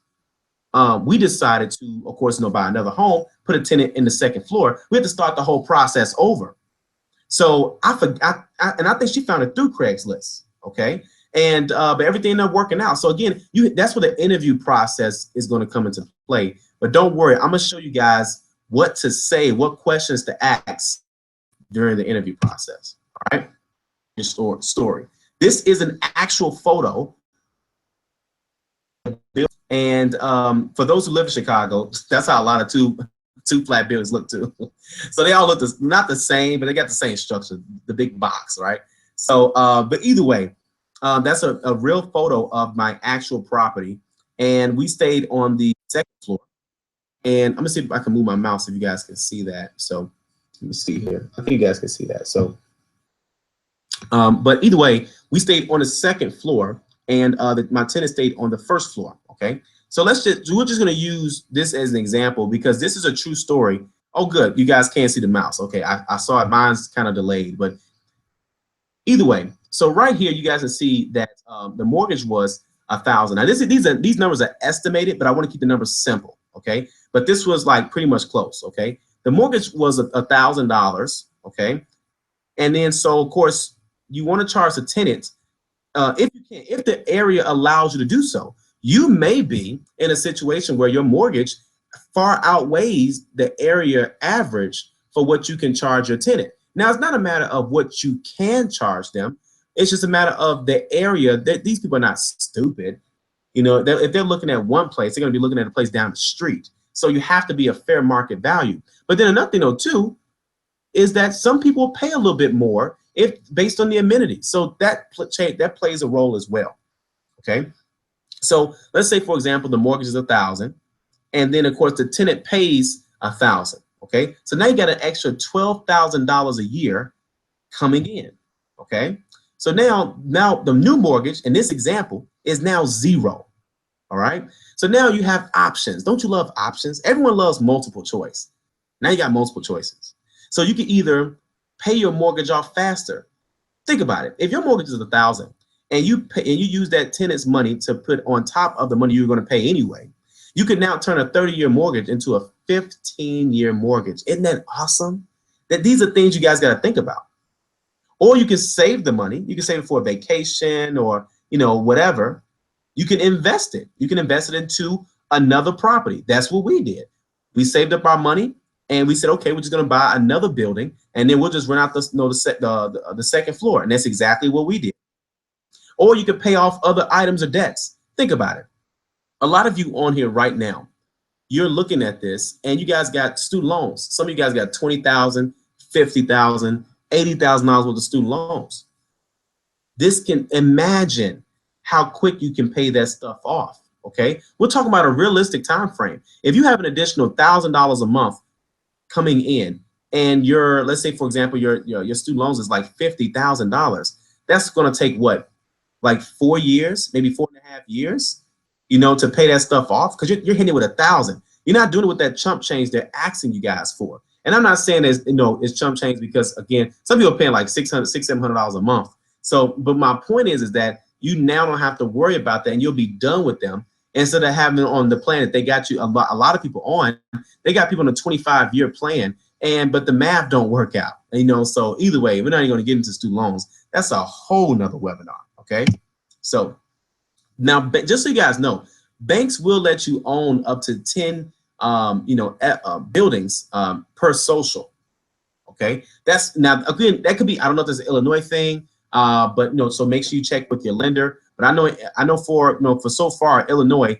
[SPEAKER 1] we decided to, of course, buy another home, put a tenant in the second floor. We had to start the whole process over. So I forgot, and I think she found it through Craigslist, okay? And but everything ended up working out. So again, that's where the interview process is going to come into play. But don't worry, I'm gonna show you guys what to say, what questions to ask during the interview process. All right, your story. This is an actual photo. And for those who live in Chicago, that's how a lot of two flat buildings look too. So they all look not the same, but they got the same structure, the big box, right? So, but either way, that's a real photo of my actual property. And we stayed on the second floor. And I'm gonna see if I can move my mouse if you guys can see that. So let me see here. I think you guys can see that. So, but either way, we stayed on the second floor, and my tenant stayed on the first floor. Okay, so we're just gonna use this as an example because this is a true story. Oh, good, you guys can't see the mouse. Okay, I saw it. Mine's kind of delayed, but either way. So right here, you guys can see that the mortgage was $1,000. Now these numbers are estimated, but I want to keep the numbers simple. Okay, but this was like pretty much close. Okay, the mortgage was $1,000. Okay, and then so of course you want to charge the tenant if you can, if the area allows you to do so. You may be in a situation where your mortgage far outweighs the area average for what you can charge your tenant. Now it's not a matter of what you can charge them. It's just a matter of the area. That these people are not stupid. If they're looking at one place, they're going to be looking at a place down the street. So you have to be a fair market value. But then another thing, though, too, is that some people pay a little bit more based on the amenities. So that plays a role as well. Okay. So let's say, for example, the mortgage is $1,000, and then of course the tenant pays $1,000. Okay. So now you got an extra $12,000 a year coming in. Okay. So now the new mortgage in this example is now $0. All right. So now you have options. Don't you love options? Everyone loves multiple choice. Now you got multiple choices. So you can either pay your mortgage off faster. Think about it. If your mortgage is $1,000 and you use that tenant's money to put on top of the money you're going to pay anyway, you can now turn a 30-year mortgage into a 15-year mortgage. Isn't that awesome? That these are things you guys got to think about. Or you can save the money. You can save it for a vacation or, whatever. You can invest it. You can invest it into another property. That's what we did. We saved up our money and we said, okay, we're just going to buy another building and then we'll just rent out the second floor. And that's exactly what we did. Or you could pay off other items or debts. Think about it. A lot of you on here right now, you're looking at this and you guys got student loans. Some of you guys got $20,000, $50,000, $80,000 worth of student loans. This can imagine how quick you can pay that stuff off. Okay, we're talking about a realistic time frame. If you have an additional $1,000 a month coming in, and let's say for example your student loans is like $50,000, that's going to take what, like 4 years, maybe 4.5 years, to pay that stuff off because you're hitting it with $1,000. You're not doing it with that chump change they're asking you guys for. And I'm not saying it's chump change because again, some people are paying like $600, $700 a month. So, but my point is that you now don't have to worry about that and you'll be done with them instead of having on the plan that they got you a lot of people on. They got people on a 25-year plan, but the math don't work out. So either way, we're not even going to get into student loans. That's a whole nother webinar. Okay. So now, just so you guys know, banks will let you own up to 10 buildings per social. Okay, that's now again that could be, I don't know if there's an Illinois thing, but so make sure you check with your lender. But I know for so far Illinois,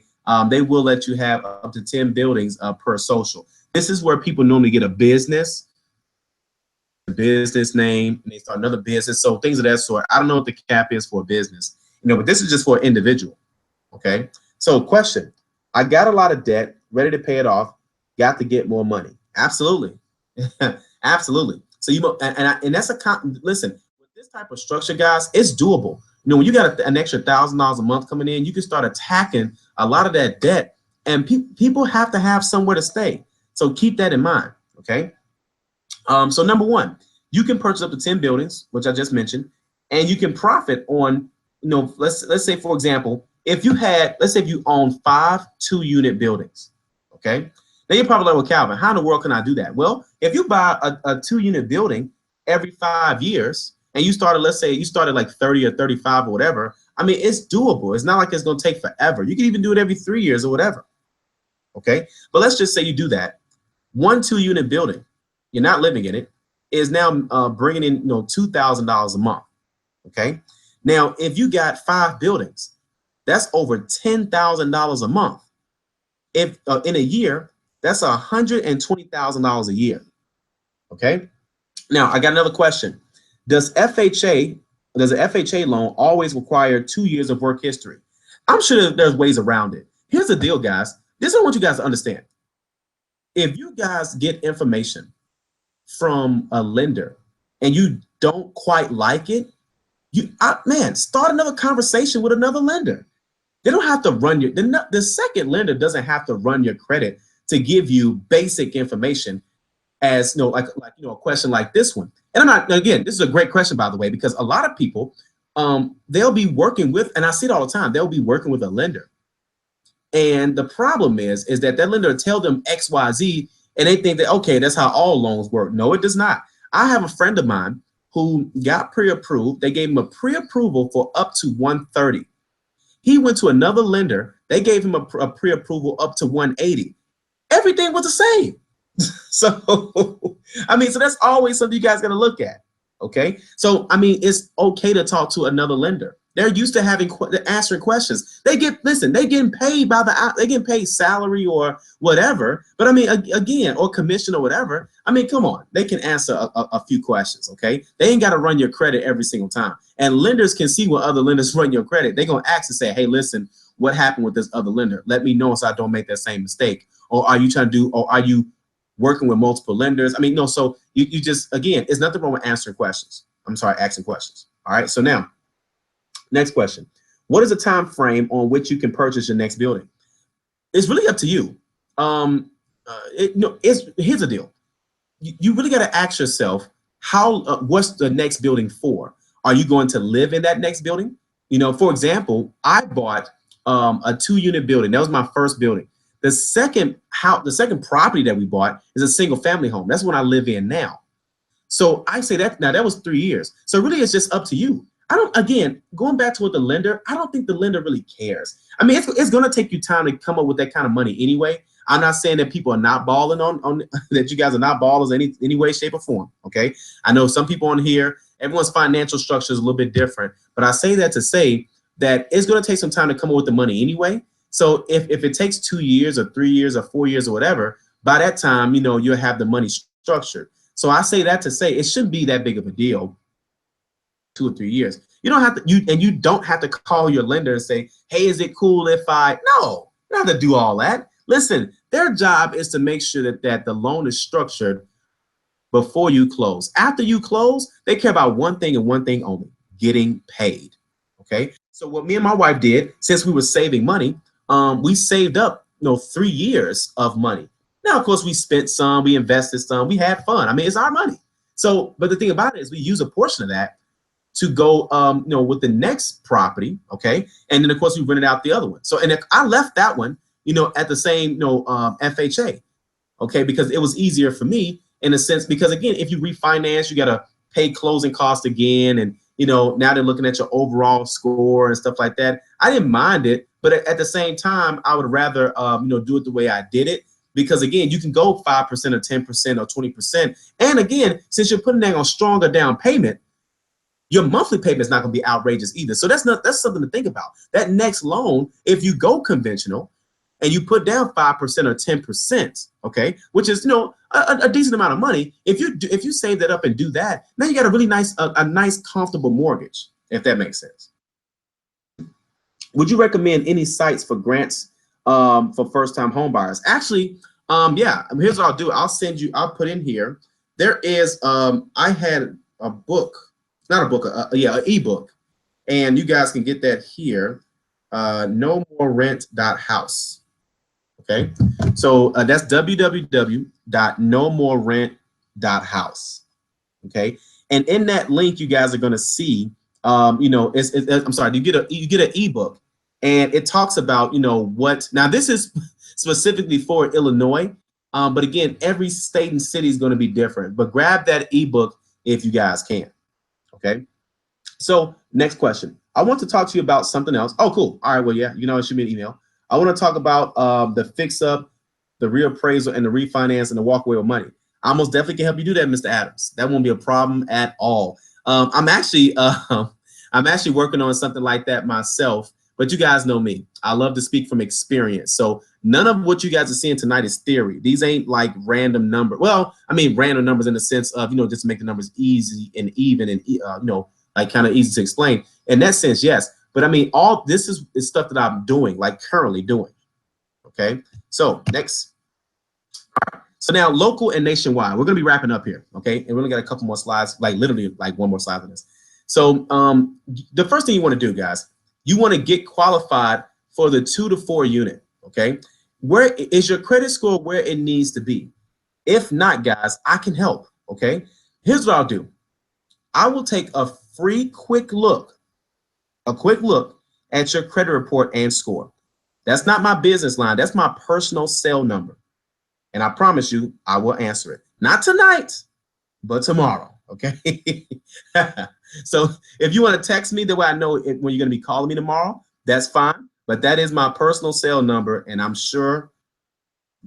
[SPEAKER 1] they will let you have up to 10 buildings per social. This is where people normally get a business name and they start another business, so things of that sort. I don't know what the cap is for a business, but this is just for an individual. Okay, so question: I got a lot of debt, ready to pay it off, got to get more money. Absolutely. Absolutely. So and that's listen, with this type of structure, guys, it's doable. when you got an extra $1,000 a month coming in, you can start attacking a lot of that debt, and people have to have somewhere to stay. So keep that in mind, okay? So number one, you can purchase up to 10 buildings, which I just mentioned, and you can profit on, let's say, for example, let's say if you own 5 2-unit buildings, okay? Now you're probably like, well, Calvin, how in the world can I do that? Well, if you buy a 2-unit building every 5 years, and you started, let's say you started like 30 or 35 or whatever, I mean, it's doable. It's not like it's gonna take forever. You can even do it every 3 years or whatever, okay? But let's just say you do that. 1 2-unit building, you're not living in it, is now bringing in $2,000 a month, okay? Now, if you got 5 buildings, that's over $10,000 a month. If in a year, that's $120,000 a year, okay? Now, I got another question. Does a FHA loan always require 2 years of work history? I'm sure there's ways around it. Here's the deal, guys. This is what I want you guys to understand. If you guys get information from a lender and you don't quite like it, man, start another conversation with another lender. They don't have to run the second lender doesn't have to run your credit to give you basic information as like a question like this one. And again, this is a great question, by the way, because a lot of people, they'll be working with, and I see it all the time, they'll be working with a lender. And the problem is that lender will tell them X, Y, Z, and they think that, okay, that's how all loans work. No, it does not. I have a friend of mine who got pre-approved. They gave him a pre-approval for up to 130. He went to another lender. They gave him a pre-approval up to 180. Everything was the same. So, I mean, so that's always something you guys got to look at. Okay. So, I mean, it's okay to talk to another lender. They're used to answering questions. They getting paid they getting paid salary or whatever. But I mean, again, or commission or whatever. I mean, come on, they can answer a few questions. Okay. They ain't got to run your credit every single time. And lenders can see when other lenders run your credit. They're going to ask and say, hey, listen, what happened with this other lender? Let me know so I don't make that same mistake. Or are you working with multiple lenders? I mean, no, so you just, again, it's nothing wrong with asking questions. All right. So now, next question. What is the time frame on which you can purchase your next building? It's really up to you. Here's the deal. You really got to ask yourself, what's the next building for? Are you going to live in that next building? For example, I bought a 2-unit building. That was my first building. The second property that we bought is a single family home. That's what I live in now. So I say that now that was 3 years. So really, it's just up to you. Again, going back to what the lender, I don't think the lender really cares. I mean, it's going to take you time to come up with that kind of money anyway. I'm not saying that people are not balling on that you guys are not ballers in any way, shape, or form. Okay. I know some people on here, everyone's financial structure is a little bit different, but I say that to say that it's going to take some time to come up with the money anyway. So if it takes 2 years or 3 years or 4 years or whatever, by that time, you'll have the money structured. So I say that to say it shouldn't be that big of a deal. 2 or 3 years. You don't have to, you don't have to call your lender and say, hey, is it cool if no, you don't have to do all that. Listen, their job is to make sure that the loan is structured before you close. After you close, they care about one thing and one thing only, getting paid. Okay. So what me and my wife did, since we were saving money, we saved up, 3 years of money. Now, of course, we spent some, we invested some, we had fun. I mean, it's our money. So, but the thing about it is we use a portion of that to go, with the next property, okay? And then, of course, we rented out the other one. So, and if I left that one, at the same, FHA, okay? Because it was easier for me in a sense, because again, if you refinance, you got to pay closing costs again. And, now they're looking at your overall score and stuff like that. I didn't mind it, but at the same time, I would rather, do it the way I did it. Because again, you can go 5% or 10% or 20%. And again, since you're putting that on stronger down payment, your monthly payment is not going to be outrageous either. So that's something to think about. That next loan, if you go conventional and you put down 5% or 10%, okay, which is a decent amount of money. If you save that up and do that, now you got a really nice comfortable mortgage, if that makes sense. Would you recommend any sites for grants for first-time home buyers? Actually, yeah. Here's what I'll do. I'll put in here. There is I had a book. Not a book, an ebook, And you guys can get that here, nomorerent.house. Okay, so that's www.nomorerent.house. Okay, and in that link, you guys are going to see, you know, I'm sorry, you get an ebook, and it talks about, you know, what. Now this is specifically for Illinois, but again, every state and city is going to be different. But grab that ebook if you guys can. Okay. So next question. I want to talk to you about something else. Oh, cool. All right. Well, yeah, you know, it should be an email. I want to talk about the fix up, the reappraisal, and the refinance, and the walk away with money. I most definitely can help you do that, Mr. Adams. That won't be a problem at all. I'm actually working on something like that myself. But you guys know me. I love to speak from experience. So none of what you guys are seeing tonight is theory. These ain't like random numbers. Well, I mean random numbers in the sense of, you know, just to make the numbers easy and even and you know, like kind of easy to explain. In that sense, yes. But I mean, all this is stuff that I'm doing, like currently doing. Okay. So next. All right. So now local and nationwide. We're gonna be wrapping up here. Okay. And we're gonna get a couple more slides, like literally like one more slide on this. So the first thing you want to do, guys, you want to get qualified for the 2 to 4 unit. Okay. Where is your credit score where it needs to be? If not, guys, I can help. Okay. Here's what I'll do. I will take a free quick look at your credit report and score. That's not my business line. That's my personal cell number. And I promise you, I will answer it. Not tonight, but tomorrow. Okay. So if you want to text me, the way I know when you're going to be calling me tomorrow, that's fine. But that is my personal cell number. And I'm sure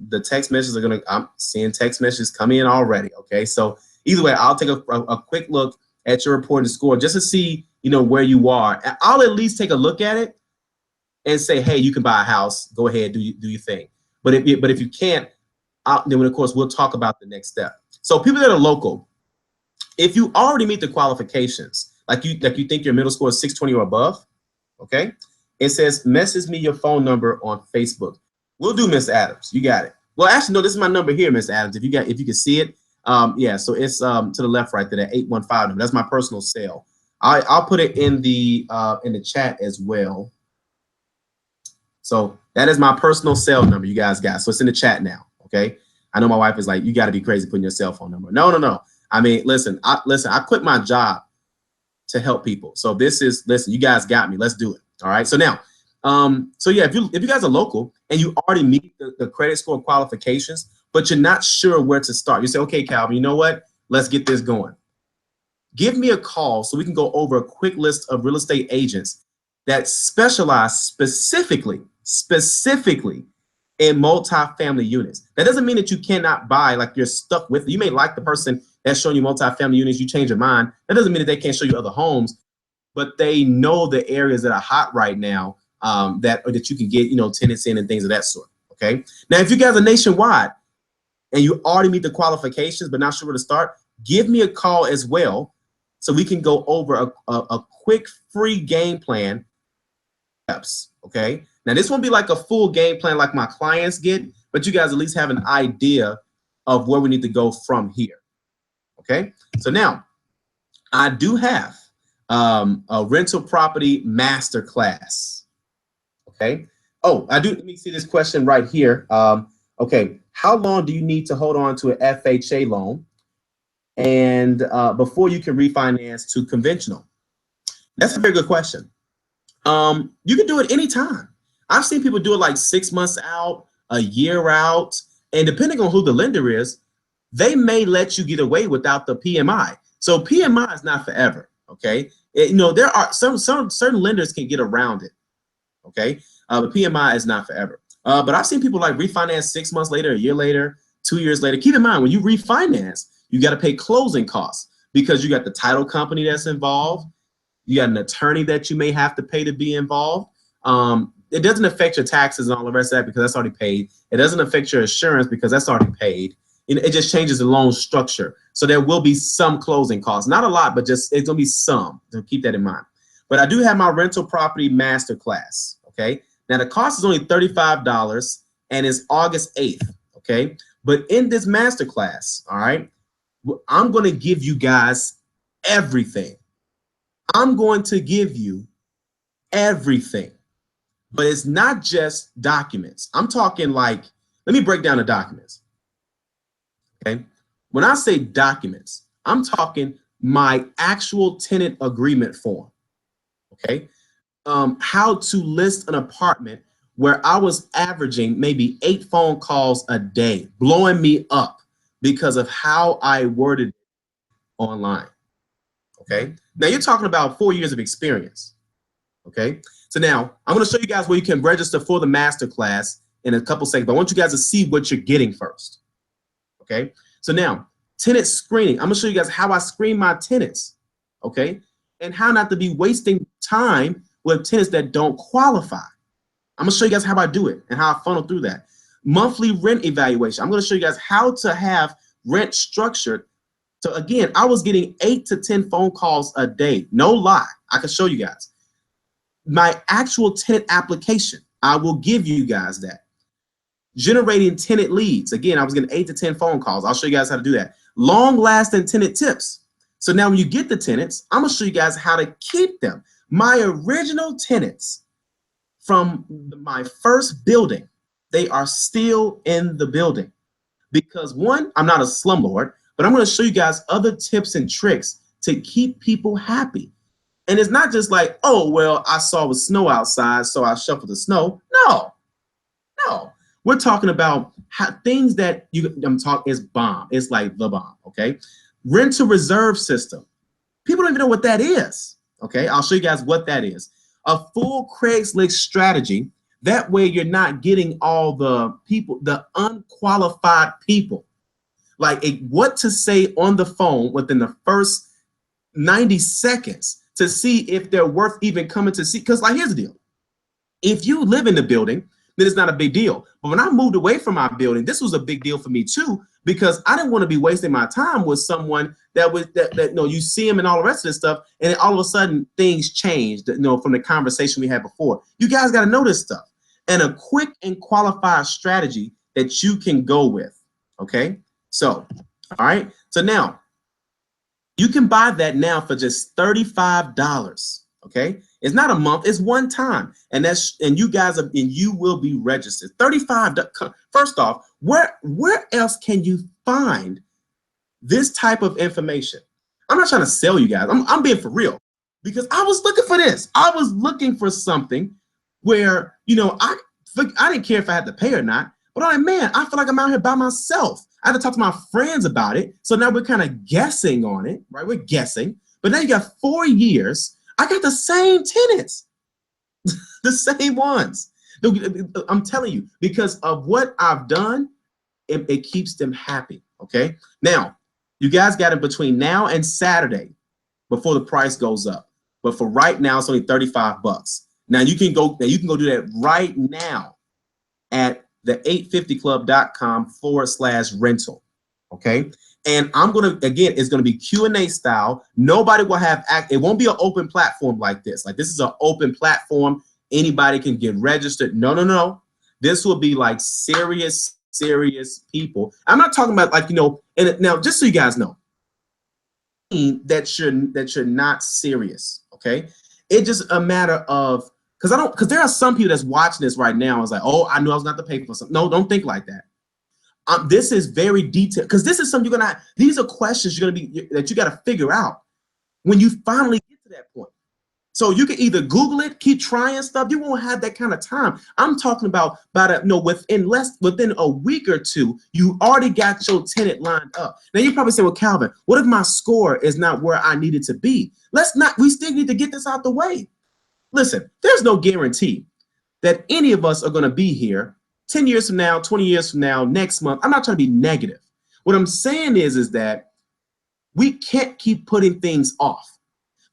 [SPEAKER 1] the text messages I'm seeing text messages come in already. Okay. So either way, I'll take a quick look at your report and score just to see, you know, where you are. I'll at least take a look at it and say, hey, you can buy a house. Go ahead, do your thing. But if you can't, then of course we'll talk about the next step. So people that are local, if you already meet the qualifications, like you think your middle score is 620 or above, okay, it says message me your phone number on Facebook. We'll do, Mr. Adams. You got it. Well, actually, no, this is my number here, Mr. Adams. If you can see it, yeah. So it's to the left right there, that 815 number. That's my personal cell. I'll put it in the chat as well. So that is my personal cell number, you guys got. So it's in the chat now. Okay. I know my wife is like, you got to be crazy putting your cell phone number. No. I mean, listen, I quit my job to help people. So listen, you guys got me. Let's do it. All right. So now, so yeah, if you guys are local and you already meet the credit score qualifications, but you're not sure where to start, you say, okay, Calvin, you know what? Let's get this going. Give me a call so we can go over a quick list of real estate agents that specialize specifically in multifamily units. That doesn't mean that you cannot buy, like you're stuck with. You may like the person that's showing you multifamily units, you change your mind. That doesn't mean that they can't show you other homes, but they know the areas that are hot right now, that you can get, you know, tenants in and things of that sort. Okay. Now, if you guys are nationwide and you already meet the qualifications but not sure where to start, give me a call as well so we can go over a quick free game plan. Okay. Now, this won't be like a full game plan like my clients get, but you guys at least have an idea of where we need to go from here. Okay. So now I do have a rental property masterclass. Okay. Oh, I do. Let me see this question right here. Okay. How long do you need to hold on to an FHA loan and before you can refinance to conventional? That's a very good question. You can do it anytime. I've seen people do it like 6 months out, a year out, and depending on who the lender is, they may let you get away without the PMI. So PMI is not forever. Okay. You know, there are certain lenders can get around it. Okay. But PMI is not forever. But I've seen people like refinance 6 months later, a year later, 2 years later. Keep in mind, when you refinance, you got to pay closing costs because you got the title company that's involved. You got an attorney that you may have to pay to be involved. It doesn't affect your taxes and all the rest of that because that's already paid. It doesn't affect your insurance because that's already paid. It just changes the loan structure. So there will be some closing costs, not a lot, but just it's gonna be some. So keep that in mind. But I do have my rental property masterclass. Okay. Now the cost is only $35 and it's August 8th. Okay. But in this masterclass, all right, I'm going to give you guys everything. I'm going to give you everything. But it's not just documents. I'm talking like, let me break down the documents. Okay. When I say documents, I'm talking my actual tenant agreement form. Okay. How to list an apartment where I was averaging maybe 8 phone calls a day, blowing me up because of how I worded it online. Okay. Now you're talking about 4 years of experience. Okay. So now I'm going to show you guys where you can register for the masterclass in a couple seconds, but I want you guys to see what you're getting first. Okay. So now tenant screening. I'm going to show you guys how I screen my tenants. Okay. And how not to be wasting time with tenants that don't qualify. I'm going to show you guys how I do it and how I funnel through that. Monthly rent evaluation. I'm going to show you guys how to have rent structured. So again, I was getting 8 to 10 phone calls a day. No lie. I can show you guys. My actual tenant application, I will give you guys that. Generating tenant leads. Again, I was getting 8 to 10 phone calls. I'll show you guys how to do that. Long lasting tenant tips. So now when you get the tenants, I'm going to show you guys how to keep them. My original tenants from my first building, they are still in the building. Because one, I'm not a slumlord, but I'm going to show you guys other tips and tricks to keep people happy. And it's not just like, oh, well, I saw the snow outside, so I shuffled the snow. No, no. We're talking about things that I'm talking is bomb. It's like the bomb, okay? Rent to reserve system. People don't even know what that is, okay? I'll show you guys what that is. A full Craigslist strategy. That way you're not getting all the people, the unqualified people. Like what to say on the phone within the first 90 seconds to see if they're worth even coming to see. Because like, here's the deal. If you live in the building, then it's not a big deal. But when I moved away from my building, this was a big deal for me too, because I didn't want to be wasting my time with someone that was that you know, you see him and all the rest of this stuff, and then all of a sudden things changed, you know, from the conversation we had before. You guys got to know this stuff. And a quick and qualified strategy that you can go with. Okay. So, all right. So now you can buy that now for just $35. Okay. It's not a month, it's one time. And you guys are, and you will be registered. $35. First off, where else can you find this type of information? I'm not trying to sell you guys. I'm being for real, because I was looking for this. I was looking for something where, you know, I didn't care if I had to pay or not, but I'm like, man, I feel like I'm out here by myself. I had to talk to my friends about it. So now we're kind of guessing on it, right? We're guessing, but now you got 4 years. I got the same tenants, the same ones. I'm telling you, because of what I've done, it keeps them happy. Okay. Now, you guys got it between now and Saturday before the price goes up. But for right now, it's only $35. Now you can go do that right now at the 850club.com/rental. Okay. And I'm going to, again, it's going to be Q&A style. Nobody will have it won't be an open platform like this. Like, this is an open platform. Anybody can get registered. No, no, no. This will be like serious people. I'm not talking about, like, you know, and now just so you guys know that you're not serious. Okay. It's just a matter of, because there are some people that's watching this right now. I was like, oh, I knew I was going to have to pay for something. No, don't think like that. This is very detailed, because this is something these are questions that you got to figure out when you finally get to that point. So you can either Google it, keep trying stuff. You won't have that kind of time. I'm talking about within a week or two, you already got your tenant lined up. Now you probably say, well, Calvin, what if my score is not where I need it to be? We still need to get this out the way. Listen, there's no guarantee that any of us are going to be here 10 years from now, 20 years from now, next month. I'm not trying to be negative. What I'm saying is that we can't keep putting things off.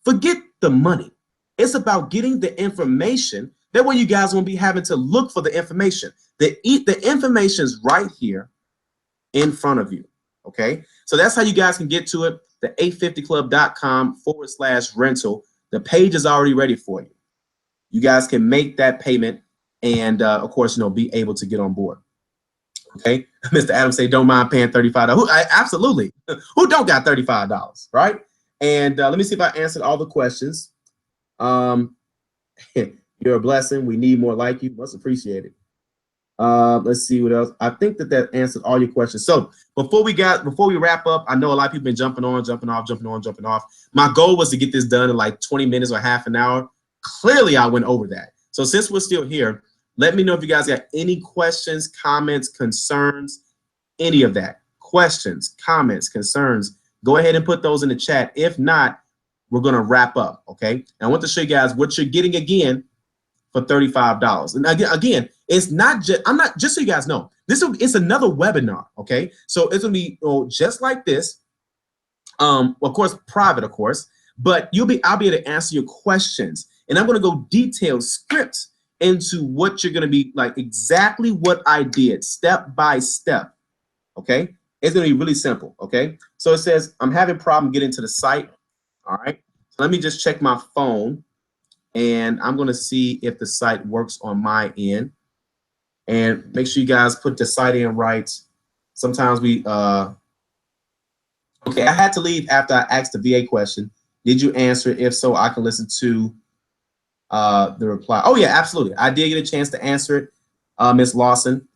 [SPEAKER 1] Forget the money. It's about getting the information. That way you guys won't be having to look for the information. The information is right here in front of you. Okay. So that's how you guys can get to it. The 850club.com/rental. The page is already ready for you. You guys can make that payment and of course, you know, be able to get on board. Okay. Mr. Adams say, don't mind paying $35. Absolutely. Who don't got $35, right? And let me see if I answered all the questions. You're a blessing. We need more like you. Much appreciated. Let's see what else. I think that answered all your questions. So before we wrap up, I know a lot of people been jumping on, jumping off, jumping on, jumping off. My goal was to get this done in like 20 minutes or half an hour. Clearly, I went over that. So since we're still here, let me know if you guys got any questions, comments, concerns, any of that. Questions, comments, concerns. Go ahead and put those in the chat. If not, we're going to wrap up. Okay. And I want to show you guys what you're getting again for $35. And again, it's not just, just so you guys know, it's another webinar. Okay. So it's going to be just like this. Of course, private, of course, but I'll be able to answer your questions, and I'm going to go detailed scripts into what you're going to be like, exactly what I did step by step. Okay. It's going to be really simple. Okay. So it says, I'm having a problem getting to the site. All right. So let me just check my phone, and I'm going to see if the site works on my end, and make sure you guys put the site in right. Sometimes we, okay, I had to leave after I asked the VA question. Did you answer? If so, I can listen to the reply. Oh yeah, absolutely. I did get a chance to answer it, Ms. Lawson.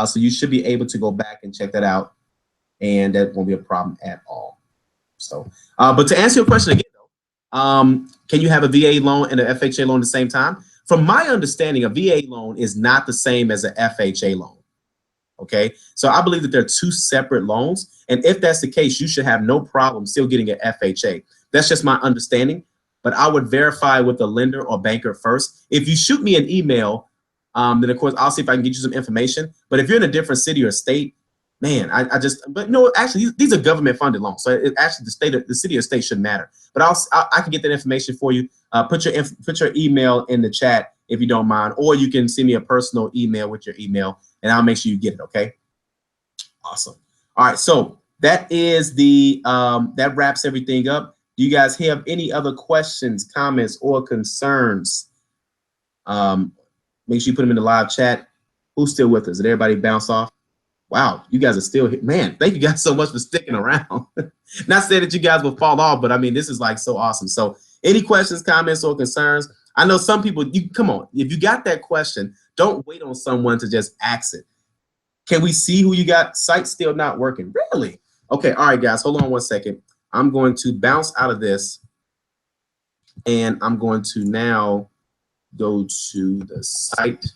[SPEAKER 1] So you should be able to go back and check that out, and that won't be a problem at all. So, but to answer your question again, though, can you have a VA loan and an FHA loan at the same time? From my understanding, a VA loan is not the same as an FHA loan. Okay, so I believe that they're two separate loans, and if that's the case, you should have no problem still getting an FHA. That's just my understanding, but I would verify with the lender or banker first. If you shoot me an email, then of course I'll see if I can get you some information. But if you're in a different city or state, man, but no, actually these are government funded loans, so actually the city or state shouldn't matter. But I can get that information for you. Put your email in the chat if you don't mind, or you can send me a personal email with your email, and I'll make sure you get it. Okay. Awesome. All right. So that is that wraps everything up. Do you guys have any other questions, comments, or concerns? Make sure you put them in the live chat. Who's still with us? Did everybody bounce off? Wow, you guys are still here. Man, thank you guys so much for sticking around. Not saying that you guys will fall off, but I mean, this is like so awesome. So any questions, comments, or concerns? I know some people, come on, if you got that question, don't wait on someone to just ask it. Can we see who you got? Site's still not working. Really? Okay, all right, guys, hold on one second. I'm going to bounce out of this, and I'm going to now go to the site.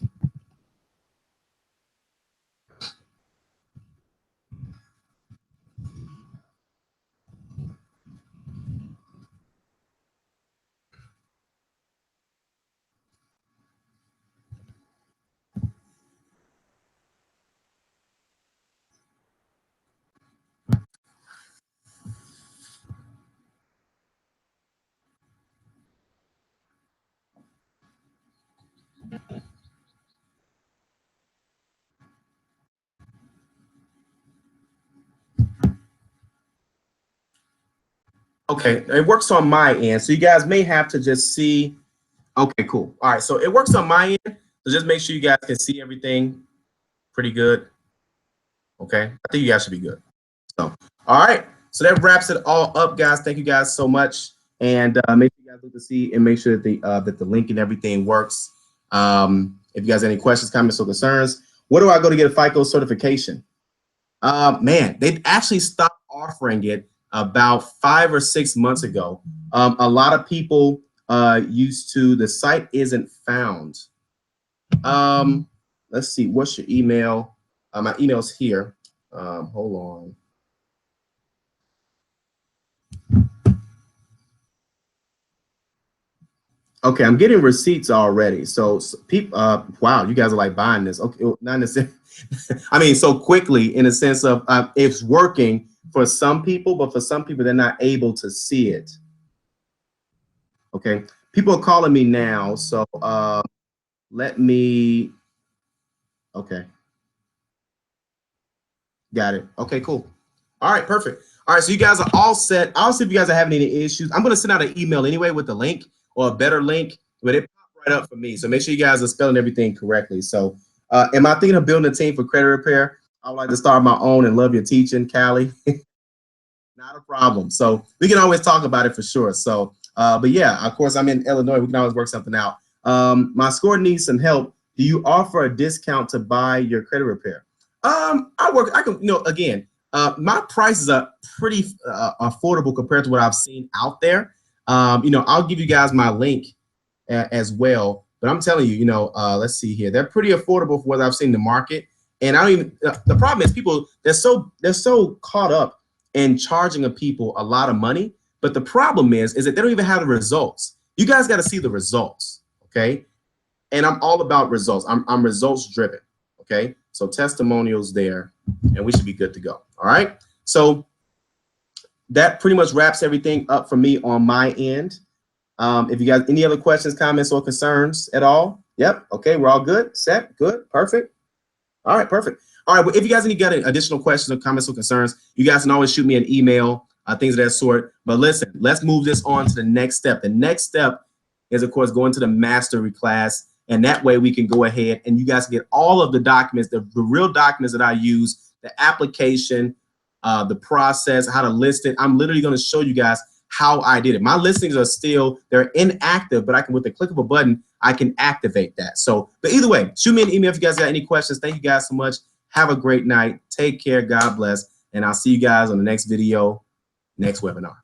[SPEAKER 1] Okay, it works on my end, so you guys may have to just see. Okay, cool. All right, so it works on my end, so just make sure you guys can see everything pretty good. Okay, I think you guys should be good. So, all right, so that wraps it all up, guys. Thank you guys so much, and make sure you guys look to see and make sure that the link and everything works. If you guys have any questions, comments, or concerns, where do I go to get a FICO certification? Man, they actually stopped offering it about 5 or 6 months ago. A lot of people used to. The site isn't found. Let's see, what's your email? My email's here. Hold on. Okay, I'm getting receipts already. So people, wow, you guys are like buying this. Okay, not necessarily. I mean, so quickly in a sense of it's working for some people, but for some people, they're not able to see it. Okay, people are calling me now. So let me, okay. Got it. Okay, cool. All right, perfect. All right, so you guys are all set. I'll see if you guys are having any issues. I'm going to send out an email anyway with the link or a better link, but it popped right up for me. So make sure you guys are spelling everything correctly. So am I thinking of building a team for credit repair? I would like to start my own and love your teaching, Callie. Not a problem. So we can always talk about it for sure. So, but yeah, of course, I'm in Illinois. We can always work something out. My score needs some help. Do you offer a discount to buy your credit repair? I can, again, my prices are pretty affordable compared to what I've seen out there. I'll give you guys my link as well. But I'm telling you, let's see here. They're pretty affordable for what I've seen in the market. And I don't even, the problem is people, they're so caught up in charging people a lot of money. But the problem is that they don't even have the results. You guys got to see the results, okay? And I'm all about results. I'm results driven, okay? So testimonials there, and we should be good to go, all right? So that pretty much wraps everything up for me on my end. If you guys any other questions, comments, or concerns at all? Yep. Okay, we're all good. Set. Good. Perfect. All right. Perfect. All right. Well, if you guys got additional questions or comments or concerns, you guys can always shoot me an email, things of that sort. But listen, let's move this on to the next step. The next step is, of course, going to the mastery class, and that way we can go ahead and you guys get all of the documents, the real documents that I use, the application, the process, how to list it. I'm literally going to show you guys how I did it. My listings are still, they're inactive, but I can, with the click of a button, I can activate that. So, but either way, shoot me an email if you guys got any questions. Thank you guys so much. Have a great night. Take care. God bless. And I'll see you guys on the next video, next webinar.